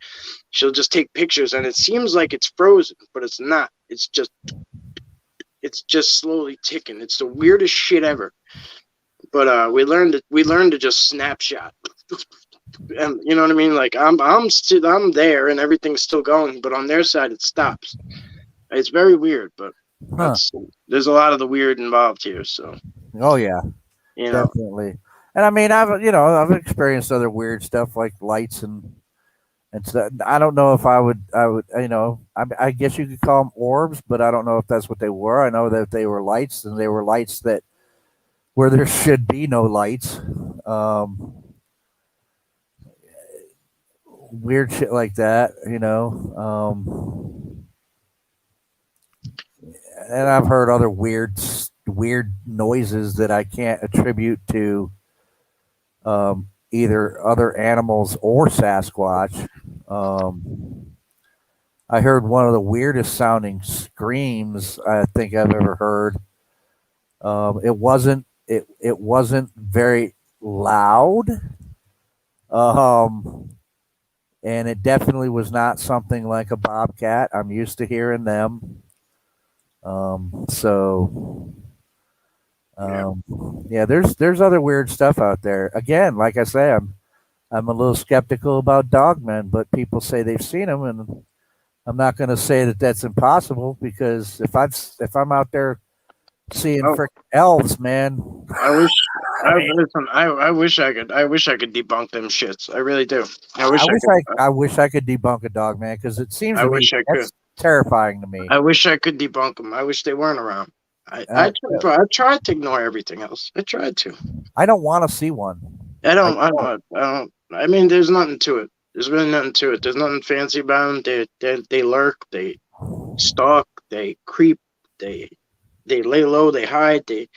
she'll just take pictures, and it seems like it's frozen, but it's not. It's just slowly ticking. It's the weirdest shit ever. But we learned to just snapshot, and you know what I mean. Like I'm there, and everything's still going, but on their side it stops. It's very weird, but there's a lot of the weird involved here. So. Oh yeah. Definitely. And I mean, I've experienced other weird stuff like lights and stuff. I don't know if I would, I guess you could call them orbs, but I don't know if that's what they were. I know that they were lights, and they were lights that where there should be no lights. Weird shit like that, and I've heard other weird noises that I can't attribute to either other animals or Sasquatch. I heard one of the weirdest sounding screams I think I've ever heard. It wasn't very loud, and it definitely was not something like a bobcat. I'm used to hearing them. There's other weird stuff out there. Again, like I say, I'm a little skeptical about dogmen, but people say they've seen them, and I'm not going to say that that's impossible, because if I'm out there seeing freaking elves, man, I wish I could debunk them shits. I really do. I wish I could debunk a dog, man, because it seems I wish I could. Terrifying to me. I wish I could debunk them. I wish they weren't around. I tried to ignore everything else. I tried to. I don't want to see one. I don't. I mean, there's nothing to it. There's really nothing to it. There's nothing fancy about them. They lurk. They stalk. They creep. They lay low. They hide. I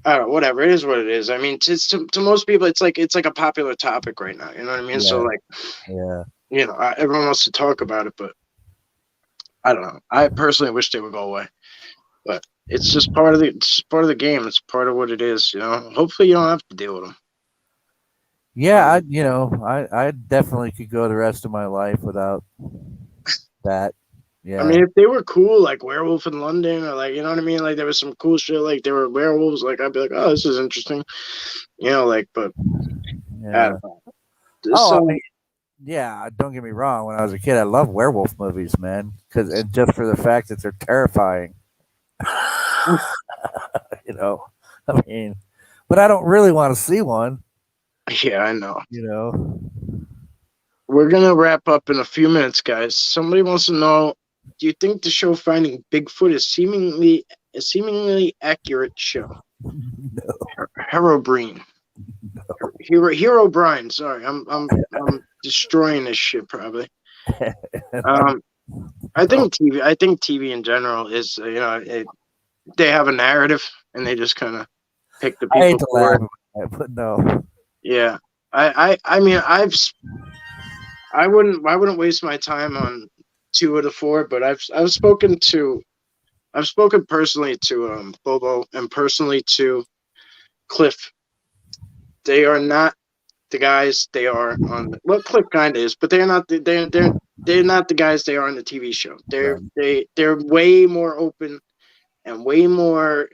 don't know, whatever. It is what it is. I mean, to most people, it's like a popular topic right now. You know what I mean? Yeah. So like, yeah, everyone wants to talk about it, but I don't know. I personally wish they would go away, but it's just part of the game. It's part of what it is. Hopefully you don't have to deal with them. Yeah, I definitely could go the rest of my life without that. Yeah. I mean, if they were cool, like Werewolf in London, or like, you know what I mean? Like there was some cool shit, like there were werewolves, like I'd be like, oh, this is interesting. But yeah. I don't know. Yeah, don't get me wrong. When I was a kid, I loved werewolf movies, man, and just for the fact that they're terrifying. I mean, but I don't really want to see one. Yeah, I know. We're gonna wrap up in a few minutes, guys. Somebody wants to know: do you think the show Finding Bigfoot is a seemingly accurate show? No. Herobrine. No. Hero Brian. Sorry, I'm destroying this shit probably. I think TV in general is they have a narrative and they just kind of pick the people. I hate to laugh, but no. Yeah. I mean, I wouldn't waste my time on 2 of the 4, but I've spoken personally to Bobo and personally to Cliff. They are not the guys they are on. Well, Cliff kind of is, but they're not. They're not the guys they are on the TV show. Right. They're way more open and way more,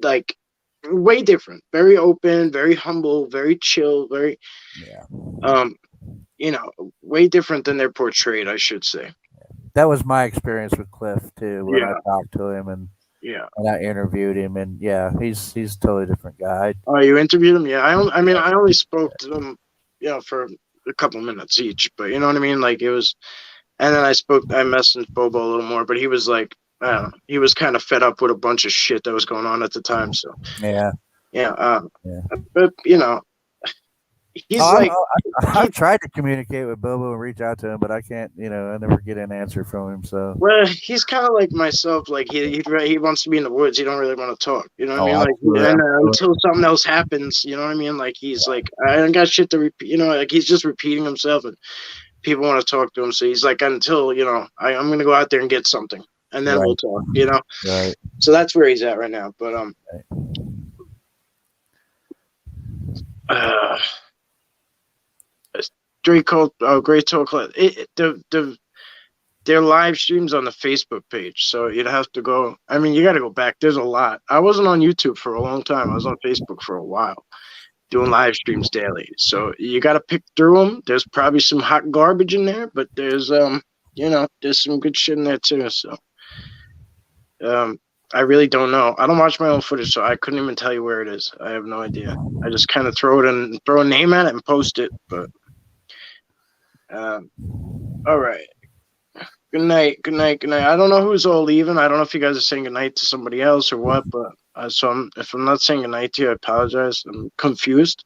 like way different. Very open, very humble, very chill, very Yeah. way different than they're portrayed, I should say. That was my experience with Cliff too when I Yeah. talked to him and Yeah. I interviewed him, and yeah, he's a totally different guy. Oh, you interviewed him? Yeah. I only spoke to them, for a couple minutes each, but you know what I mean? Like it was, and then I messaged Bobo a little more, but he was like, I don't know, he was kind of fed up with a bunch of shit that was going on at the time. So Yeah. yeah. Yeah. But he's like, I've tried to communicate with Bobo and reach out to him, but I can't. I never get an answer from him. So well, he's kind of like myself. Like he wants to be in the woods. He don't really want to talk. You know what I mean? Like, absolutely. and until something else happens, you know what I mean? Like he's like, I don't got shit to repeat. Like he's just repeating himself, and people want to talk to him. So he's like, until I'm gonna go out there and get something, and then we'll talk. Right. So that's where he's at right now. But Great talk. Their live streams on the Facebook page, so you'd have to go. I mean, you got to go back. There's a lot. I wasn't on YouTube for a long time. I was on Facebook for a while, doing live streams daily. So you got to pick through them. There's probably some hot garbage in there, but there's there's some good shit in there too. So I really don't know. I don't watch my own footage, so I couldn't even tell you where it is. I have no idea. I just kind of throw a name at it and post it. But all right. Good night. I don't know who's all leaving. I don't know if you guys are saying good night to somebody else or what, but if I'm not saying good night to you, I apologize. I'm confused.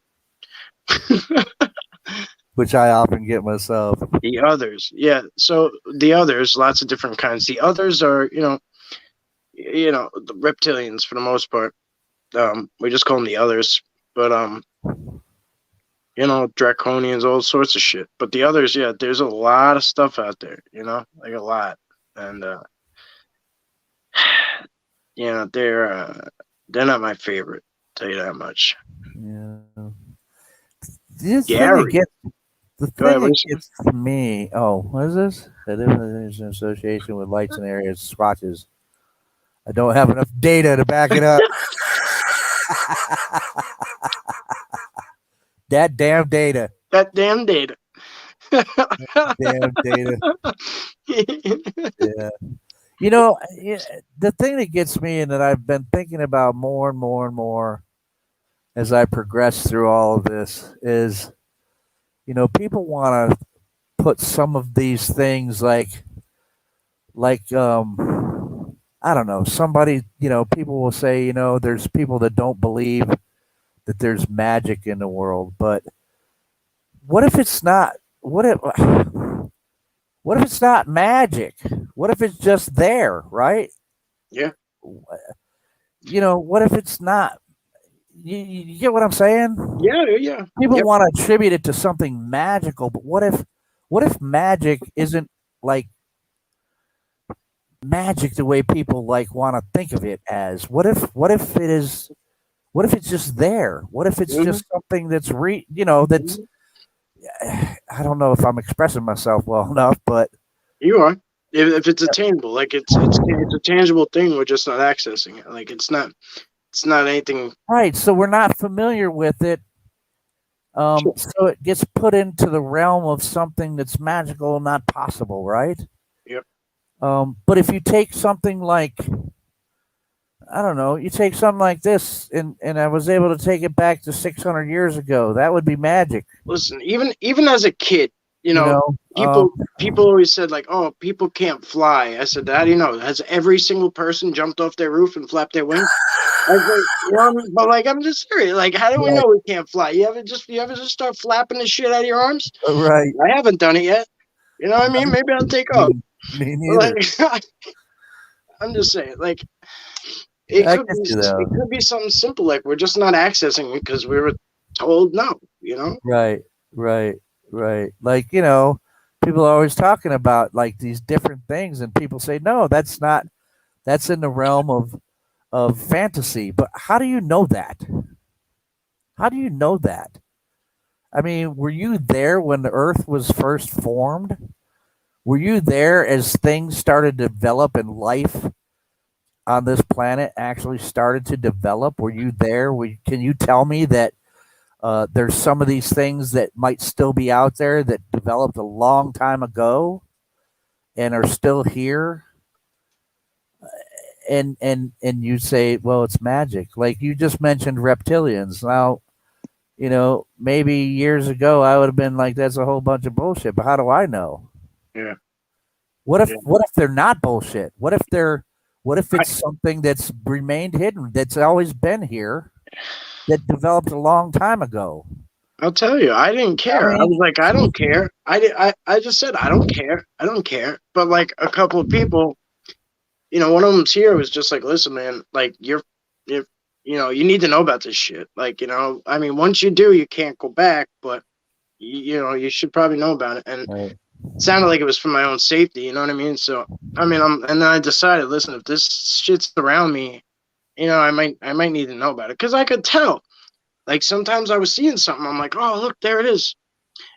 Which I often get myself. The others, yeah. So the others, lots of different kinds. The others are, the reptilians for the most part. We just call them the others, but draconians, all sorts of shit. But the others, yeah, there's a lot of stuff out there, like a lot. And they're not my favorite, tell you that much. Yeah. Gary. The thing that gets to me, what is this? There's an association with lights and areas, swatches. I don't have enough data to back it up. That damn data. Damn data. Yeah. The thing that gets me and that I've been thinking about more and more and more as I progress through all of this is, people want to put some of these things like I don't know, somebody, people will say, there's people that don't believe that there's magic in the world, but what if it's not? What if it's not magic? What if it's just there, right? Yeah. What if it's not? You get what I'm saying? Yeah. People want to attribute it to something magical, but what if magic isn't like magic the way people want to think of it as? What if it is? What if it's just there? What if it's just something that's that's I don't know if I'm expressing myself well enough, but you are. If it's attainable, like it's a tangible thing, we're just not accessing it. Like it's not anything. Right. So we're not familiar with it. Sure. So it gets put into the realm of something that's magical, not possible, right? Yep. But if you take something like, I don't know, you take something like this, and I was able to take it back to 600 years ago, that would be magic. Listen, even as a kid, people always said like, oh, people can't fly. I said, how do you know? Has every single person jumped off their roof and flapped their wings? I was like, but like, I'm just serious. Like, how do we know we can't fly? You ever just start flapping the shit out of your arms? Right. I haven't done it yet. You know what I mean? Maybe I'll take off. Me neither. I'm just saying, like, I guess you though. It could be something simple like we're just not accessing it because we were told no. You know? Right, right, right. Like, you know, people are always talking about like these different things, and people say, no, that's not, that's in the realm of fantasy. But how do you know that? How do you know that? I mean, were you there when the earth was first formed? Were you there as things started to develop and life on this planet actually started to develop? Were you there? Can you tell me that there's some of these things that might still be out there that developed a long time ago and are still here? And you say, well, it's magic. Like you just mentioned reptilians. Now, you know, maybe years ago I would have been like, that's a whole bunch of bullshit. But how do I know? Yeah. What if Yeah. what if they're not bullshit? What if it's something that's remained hidden, that's always been here, that developed a long time ago? I'll tell you, I didn't care. I was like, I don't care. I just said, I don't care. I don't care. But like a couple of people, you know, one of them's here was just like, listen, man, like you're, you know, you need to know about this shit. Like, you know, I mean, once you do, you can't go back, but you know, you should probably know about it. And Right. it sounded like it was for my own safety. You know what I mean? So, I mean, and then I decided, listen, if this shit's around me, you know, I might need to know about it because I could tell. Like sometimes I was seeing something, I'm like, oh look, there it is.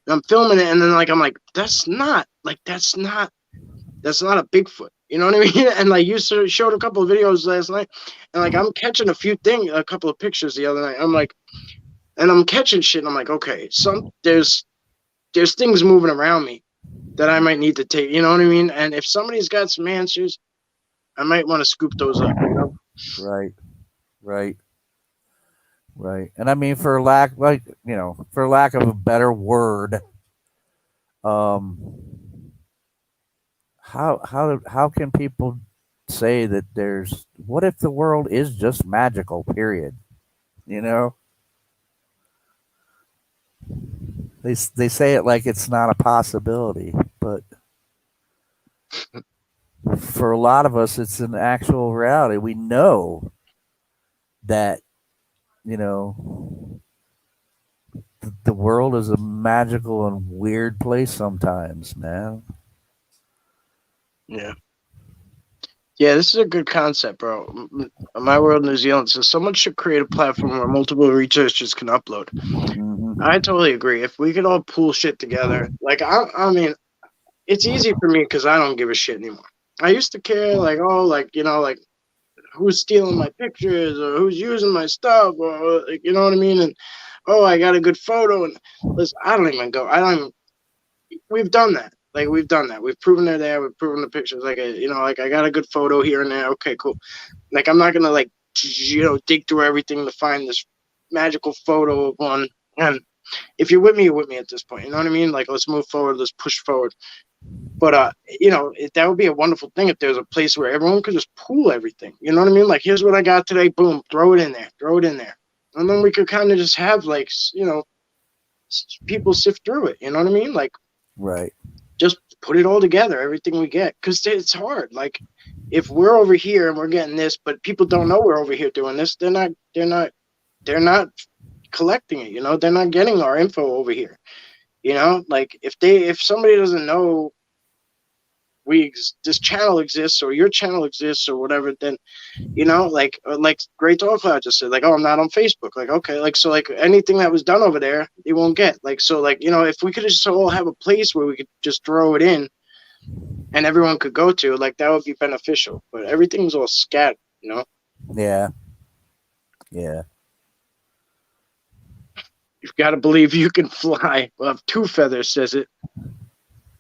And I'm filming it, and then like I'm like, that's not a Bigfoot. You know what I mean? And like you showed a couple of videos last night, and like I'm catching a couple of pictures the other night. I'm like, and I'm catching shit, and I'm like, okay, there's things moving around me that I might need to take. You know what I mean? And if somebody's got some answers, I might want to scoop those up. You know? Right. Right. Right. And I mean, for lack, like, you know, for lack of a better word, how can people say that there's, what if the world is just magical, period? You know, they say it like it's not a possibility, but for a lot of us, it's an actual reality. We know that, you know, the world is a magical and weird place sometimes, man. Yeah. Yeah, this is a good concept, bro. My World New Zealand says someone should create a platform where multiple researchers can upload. Mm-hmm. I totally agree. If we could all pool shit together, like I mean, it's easy for me because I don't give a shit anymore. I used to care, like, oh, like, you know, like who's stealing my pictures or who's using my stuff, or like, you know what I mean? And oh, I got a good photo, and listen, I don't even go. I don't even. We've done that. Like we've done that. We've proven they're there. We've proven the pictures. Like you know, like I got a good photo here and there. Okay, cool. Like I'm not gonna like you know dig through everything to find this magical photo of one. And if you're with me, you're with me at this point. You know what I mean? Like let's move forward. Let's push forward. But you know, that would be a wonderful thing if there's a place where everyone could just pool everything. You know what I mean? Like here's what I got today. Boom, throw it in there. Throw it in there. And then we could kind of just have like you know people sift through it. You know what I mean? Like Right. just put it all together, everything we get, because it's hard. Like if we're over here and we're getting this, but people don't know we're over here doing this, they're not collecting it. You know, they're not getting our info over here. You know, like if somebody doesn't know this channel exists or your channel exists or whatever, then you know, like Great Dog Cloud just said, like, oh, I'm not on Facebook. Like, okay, like so, like anything that was done over there, you won't get. Like, so, like, you know, if we could just all have a place where we could just throw it in, and everyone could go to, like, that would be beneficial. But everything's all scattered, you know. Yeah. Yeah. You've got to believe you can fly. Well, if Two Feathers says it,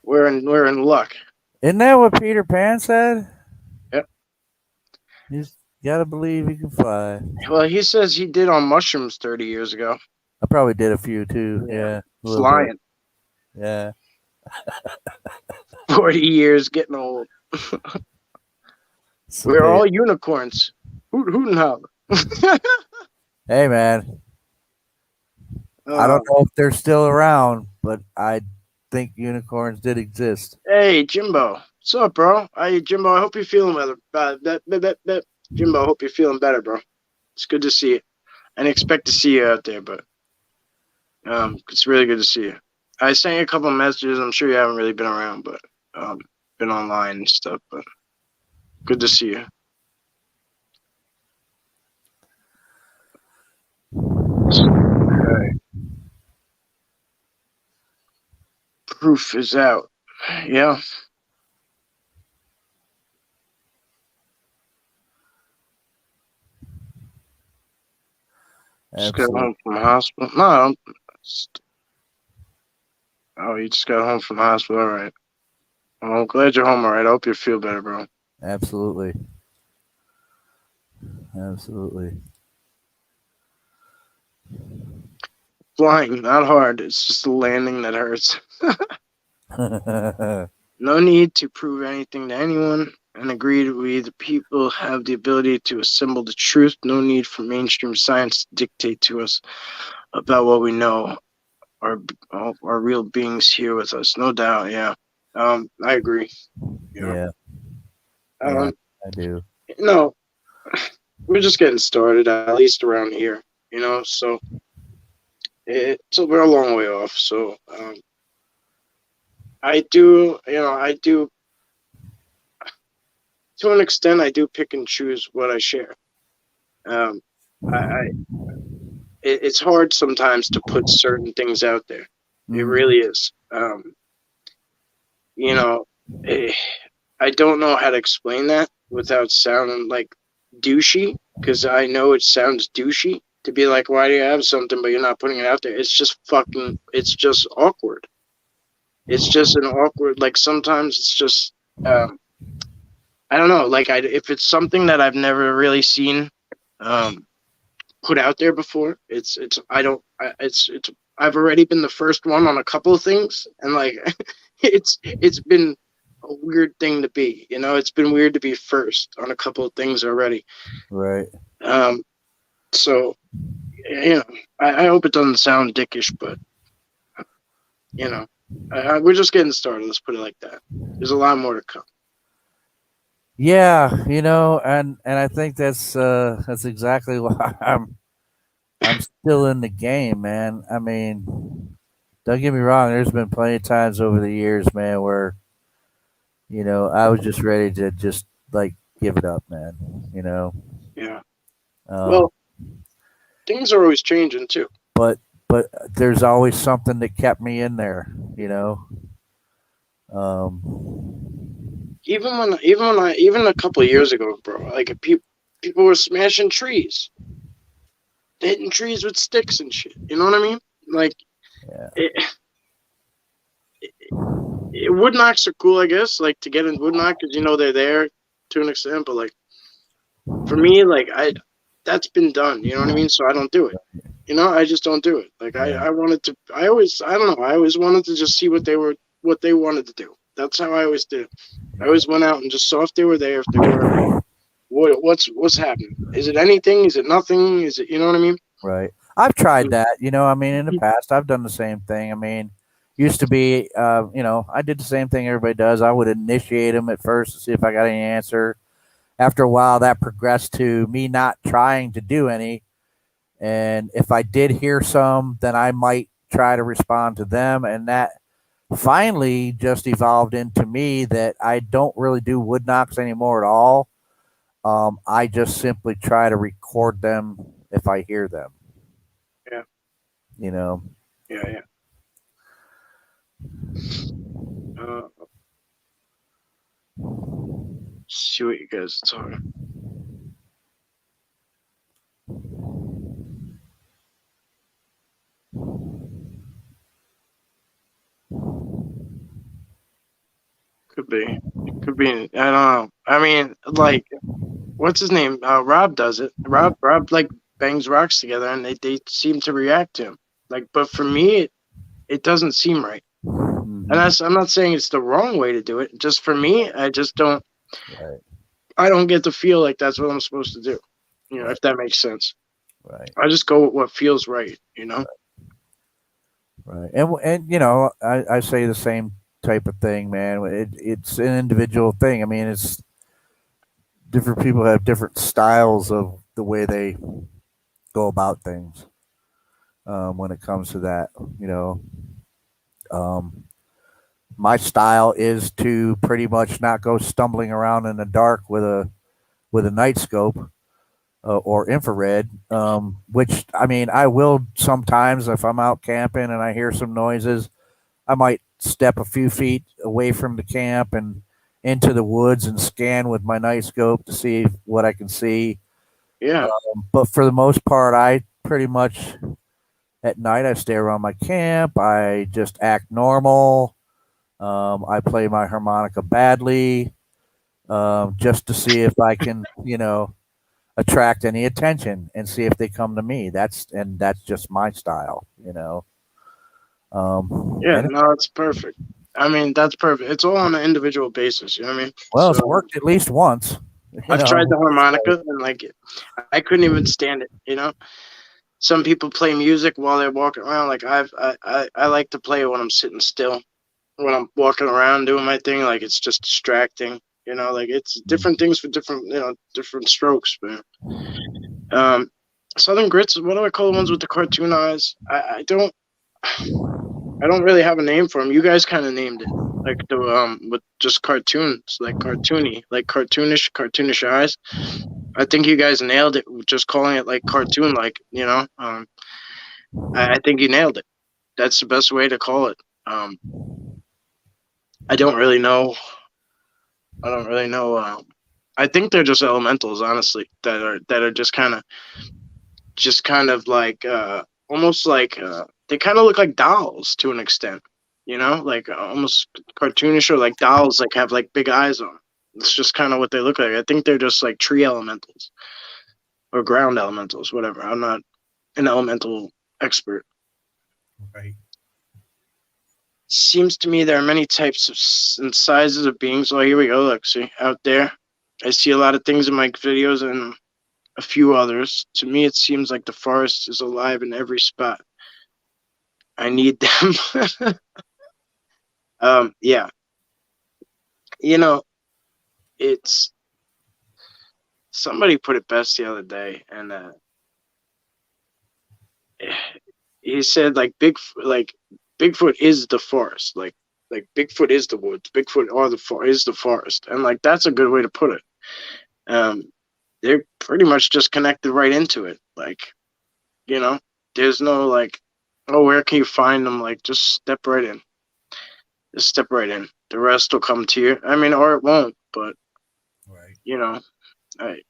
we're in luck. Isn't that what Peter Pan said? Yep. You gotta believe you can fly. Well, he says he did on mushrooms 30 years ago. I probably did a few too. Yeah. Flying. Bit. Yeah. 40 years getting old. We're all unicorns. Hoot and holler. Hey, man. I don't know if they're still around, but I think unicorns did exist. Hey, Jimbo. What's up, bro? Hey, Jimbo. I hope you're feeling better. Jimbo, I hope you're feeling better, bro. It's good to see you. I didn't expect to see you out there, but it's really good to see you. I sent you a couple of messages. I'm sure you haven't really been around, but been online and stuff. But good to see you. Okay. Proof is out. Yeah. Just got home from the hospital. No, oh, you just got home from the hospital. All right. Well, I'm glad you're home. All right. I hope you feel better, bro. Absolutely. Absolutely. Flying, not hard. It's just the landing that hurts. No need to prove anything to anyone. And agreed, we the people have the ability to assemble the truth. No need for mainstream science to dictate to us about what we know. Our real beings here with us, no doubt. Yeah, I agree. Yeah. I do. No, we're just getting started, at least around here. So we're a long way off. So I do. To an extent, I do pick and choose what I share. It's hard sometimes to put certain things out there. It really is. I don't know how to explain that without sounding like douchey, because I know it sounds douchey to be like, why do you have something but you're not putting it out there? It's just awkward. It's just an awkward, like sometimes it's just, I don't know, like if it's something that I've never really seen put out there before, I've already been the first one on a couple of things, and like it's been a weird thing to be, it's been weird to be first on a couple of things already. Right. So I hope it doesn't sound dickish, but we're just getting started. Let's put it like that. There's a lot more to come. Yeah, and I think that's exactly why I'm still in the game, man. I mean, don't get me wrong. There's been plenty of times over the years, man, where I was just ready to just like give it up, man. Yeah. Well, things are always changing too. But there's always something that kept me in there, Even a couple of years ago, bro, like people were smashing trees, hitting trees with sticks and shit. You know what I mean? Like, wood knocks are cool, I guess. Like to get in wood knock because they're there to an extent, but like for me, like that's been done. You know what I mean? So I don't do it. I just don't do it. Like I wanted to. I always wanted to just see what they wanted to do. That's how I always did. I always went out and just saw if they were there. If they were, what's happening? Is it anything? Is it nothing? Is it, you know what I mean? Right. I've tried that. I mean, in the past, I've done the same thing. I mean, used to be, I did the same thing everybody does. I would initiate them at first to see if I got any answer. After a while, that progressed to me not trying to do any. And if I did hear some, then I might try to respond to them. And that finally just evolved into me that I don't really do wood knocks anymore at all. I just simply try to record them if I hear them. Yeah. Yeah. See what you guys are talking. Could be. I don't know. I mean, like, what's his name? Rob does it. Rob like bangs rocks together, and they seem to react to him. Like, but for me, it doesn't seem right. And I'm not saying it's the wrong way to do it. Just for me, I just don't. Right. I don't get to feel like that's what I'm supposed to do. If that makes sense. Right. I just go with what feels right. Right. And I say the same type of thing, man. It's an individual thing. I mean, different people have different styles of the way they go about things when it comes to that. You know, um, my style is to pretty much not go stumbling around in the dark with a night scope or infrared. Which I mean, I will sometimes if I'm out camping and I hear some noises, I might step a few feet away from the camp and into the woods and scan with my night scope to see what I can see. Yeah. But for the most part, I pretty much at night I stay around my camp. I just act normal. I play my harmonica badly just to see if I can, attract any attention and see if they come to me. That's just my style, Yeah, and no, it's perfect. I mean, that's perfect. It's all on an individual basis, you know what I mean? well, it's So worked at least once. I've tried the harmonica and like I couldn't even stand it. Some people play music while they're walking around. Like I like to play when I'm sitting still, when I'm walking around doing my thing. Like it's just distracting. Like it's different things for different strokes, man. Southern Grits. What do I call the ones with the cartoon eyes? I don't really have a name for them. You guys kind of named it, like the with just cartoons, like cartoony, like cartoonish eyes. I think you guys nailed it, just calling it like cartoon, like I think you nailed it. That's the best way to call it. I don't really know. I don't really know. I think they're just elementals, honestly, that are just kind of like almost like they kind of look like dolls to an extent, like almost cartoonish or like dolls, like have like big eyes on 'em. It's just kind of what they look like. I think they're just like tree elementals or ground elementals, whatever. I'm not an elemental expert. Right. Seems to me there are many types and sizes of beings. Oh, here we go. Look, see out there. I see a lot of things in my videos and a few others. To me, it seems like the forest is alive in every spot. I need them. Yeah. It's somebody put it best the other day, and he said Bigfoot is the forest, like Bigfoot is the woods, Bigfoot is the forest, and like that's a good way to put it. They're pretty much just connected right into it. Like, there's no like, oh, where can you find them? Like, just step right in. Just step right in. The rest will come to you. I mean, or it won't, but Right.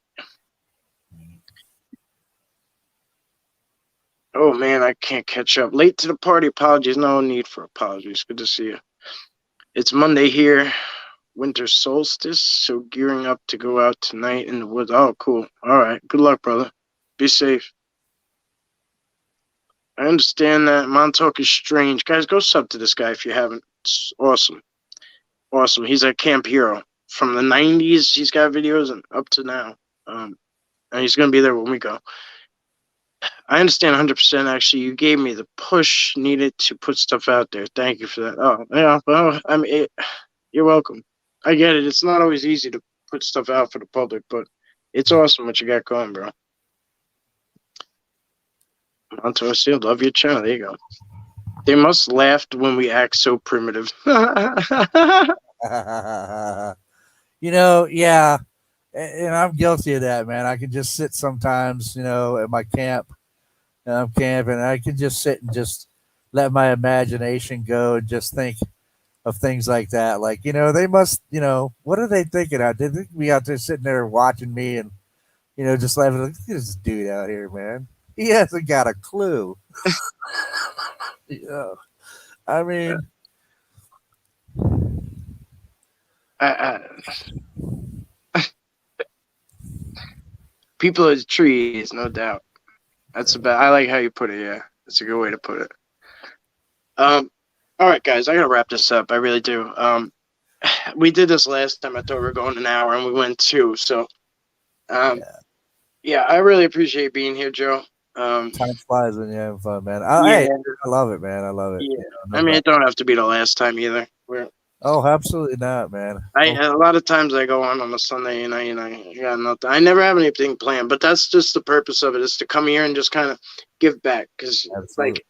Oh man, I can't catch up. Late to the party. Apologies. No need for apologies. Good to see you. It's Monday here, winter solstice, so gearing up to go out tonight in the woods. Oh, cool. All right. Good luck, brother. Be safe. I understand that Montauk is strange. Guys, go sub to this guy if you haven't. It's awesome. Awesome. He's a camp hero. From the 90s, he's got videos and up to now. And he's going to be there when we go. I understand 100%. Actually, you gave me the push needed to put stuff out there. Thank you for that. Oh, yeah. Well, I mean, you're welcome. I get it. It's not always easy to put stuff out for the public, but it's awesome what you got going, bro. Montoya, love your channel. There you go. They must laugh when we act so primitive. Yeah. And I'm guilty of that, man. I can just sit sometimes, at my camp, and I'm camping, and I can just sit and just let my imagination go and just think of things like that. Like, they must, what are they thinking out? They think me out there sitting there watching me and, just laughing. Like, look at this dude out here, man. He hasn't got a clue. I mean, people as trees, no doubt. That's about. I like how you put it. Yeah, that's a good way to put it. All right, guys, I gotta wrap this up. I really do. We did this last time. I thought we were going an hour, and we went 2. So, yeah, I really appreciate being here, Joe. Time flies when you're having fun, man. Yeah. I love it, man. I love it. Yeah. I mean, it don't have to be the last time either. Oh, absolutely not, man. A lot of times I go on a Sunday and I got nothing. I never have anything planned, but that's just the purpose of it, is to come here and just kind of give back. Because Absolutely. like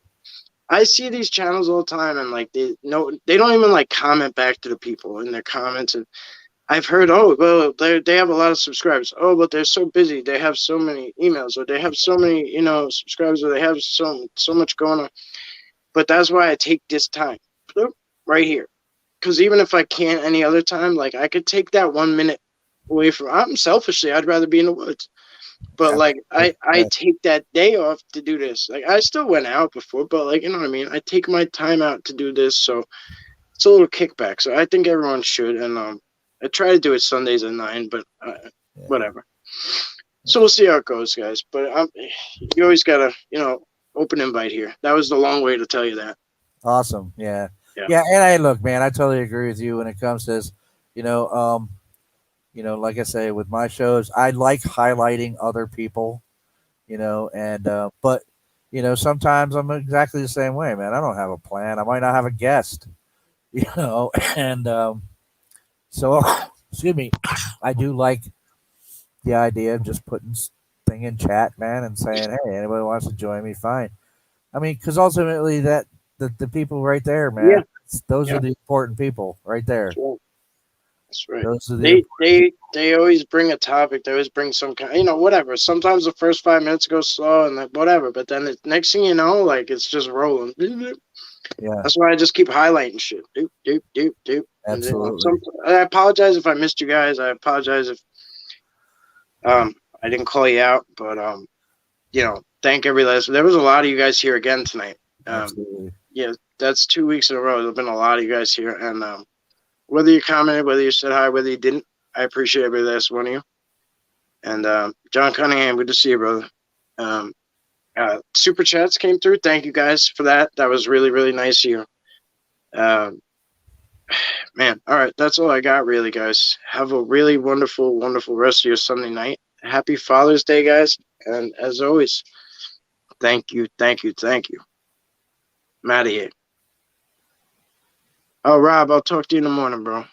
I see these channels all the time, and like they don't even like comment back to the people in their comments. And I've heard, oh well, they have a lot of subscribers. Oh, but they're so busy. They have so many emails, or they have so many subscribers, or they have so much going on. But that's why I take this time right here. Because even if I can't any other time, like I could take that 1 minute away from. I'm selfishly, I'd rather be in the woods. But like I take that day off to do this. Like I still went out before, but like you know what I mean. I take my time out to do this, so it's a little kickback. So I think everyone should, and I try to do it Sundays at 9, but whatever. So we'll see how it goes, guys. But you always gotta open invite here. That was the long way to tell you that. Awesome. Yeah. Yeah. And I look, man, I totally agree with you when it comes to this, like I say, with my shows, I like highlighting other people, and, but, sometimes I'm exactly the same way, man. I don't have a plan. I might not have a guest, and, so, excuse me, I do like the idea of just putting thing in chat, man, and saying, hey, anybody wants to join me, fine. I mean, because ultimately the people right there, man, those are the important people right there. That's right. Those are they always bring a topic. They always bring some kind, whatever. Sometimes the first 5 minutes go slow and whatever, but then the next thing you know, like it's just rolling. Yeah. That's why I just keep highlighting shit. Doop, doop, doop, doop. Absolutely. I apologize if I missed you guys. I apologize if I didn't call you out, but thank every last. There was a lot of you guys here again tonight. Absolutely. Yeah, that's 2 weeks in a row. There's been a lot of you guys here, and whether you commented, whether you said hi, whether you didn't, I appreciate every last one of you. And John Cunningham, good to see you, brother. Super chats came through. Thank you guys for that. That was really, really nice of you. Man, all right, that's all I got, really, guys. Have a really wonderful, wonderful rest of your Sunday night. Happy Father's Day, guys. And as always, thank you, thank you, thank you. I'm out of here. Oh, Rob, I'll talk to you in the morning, bro.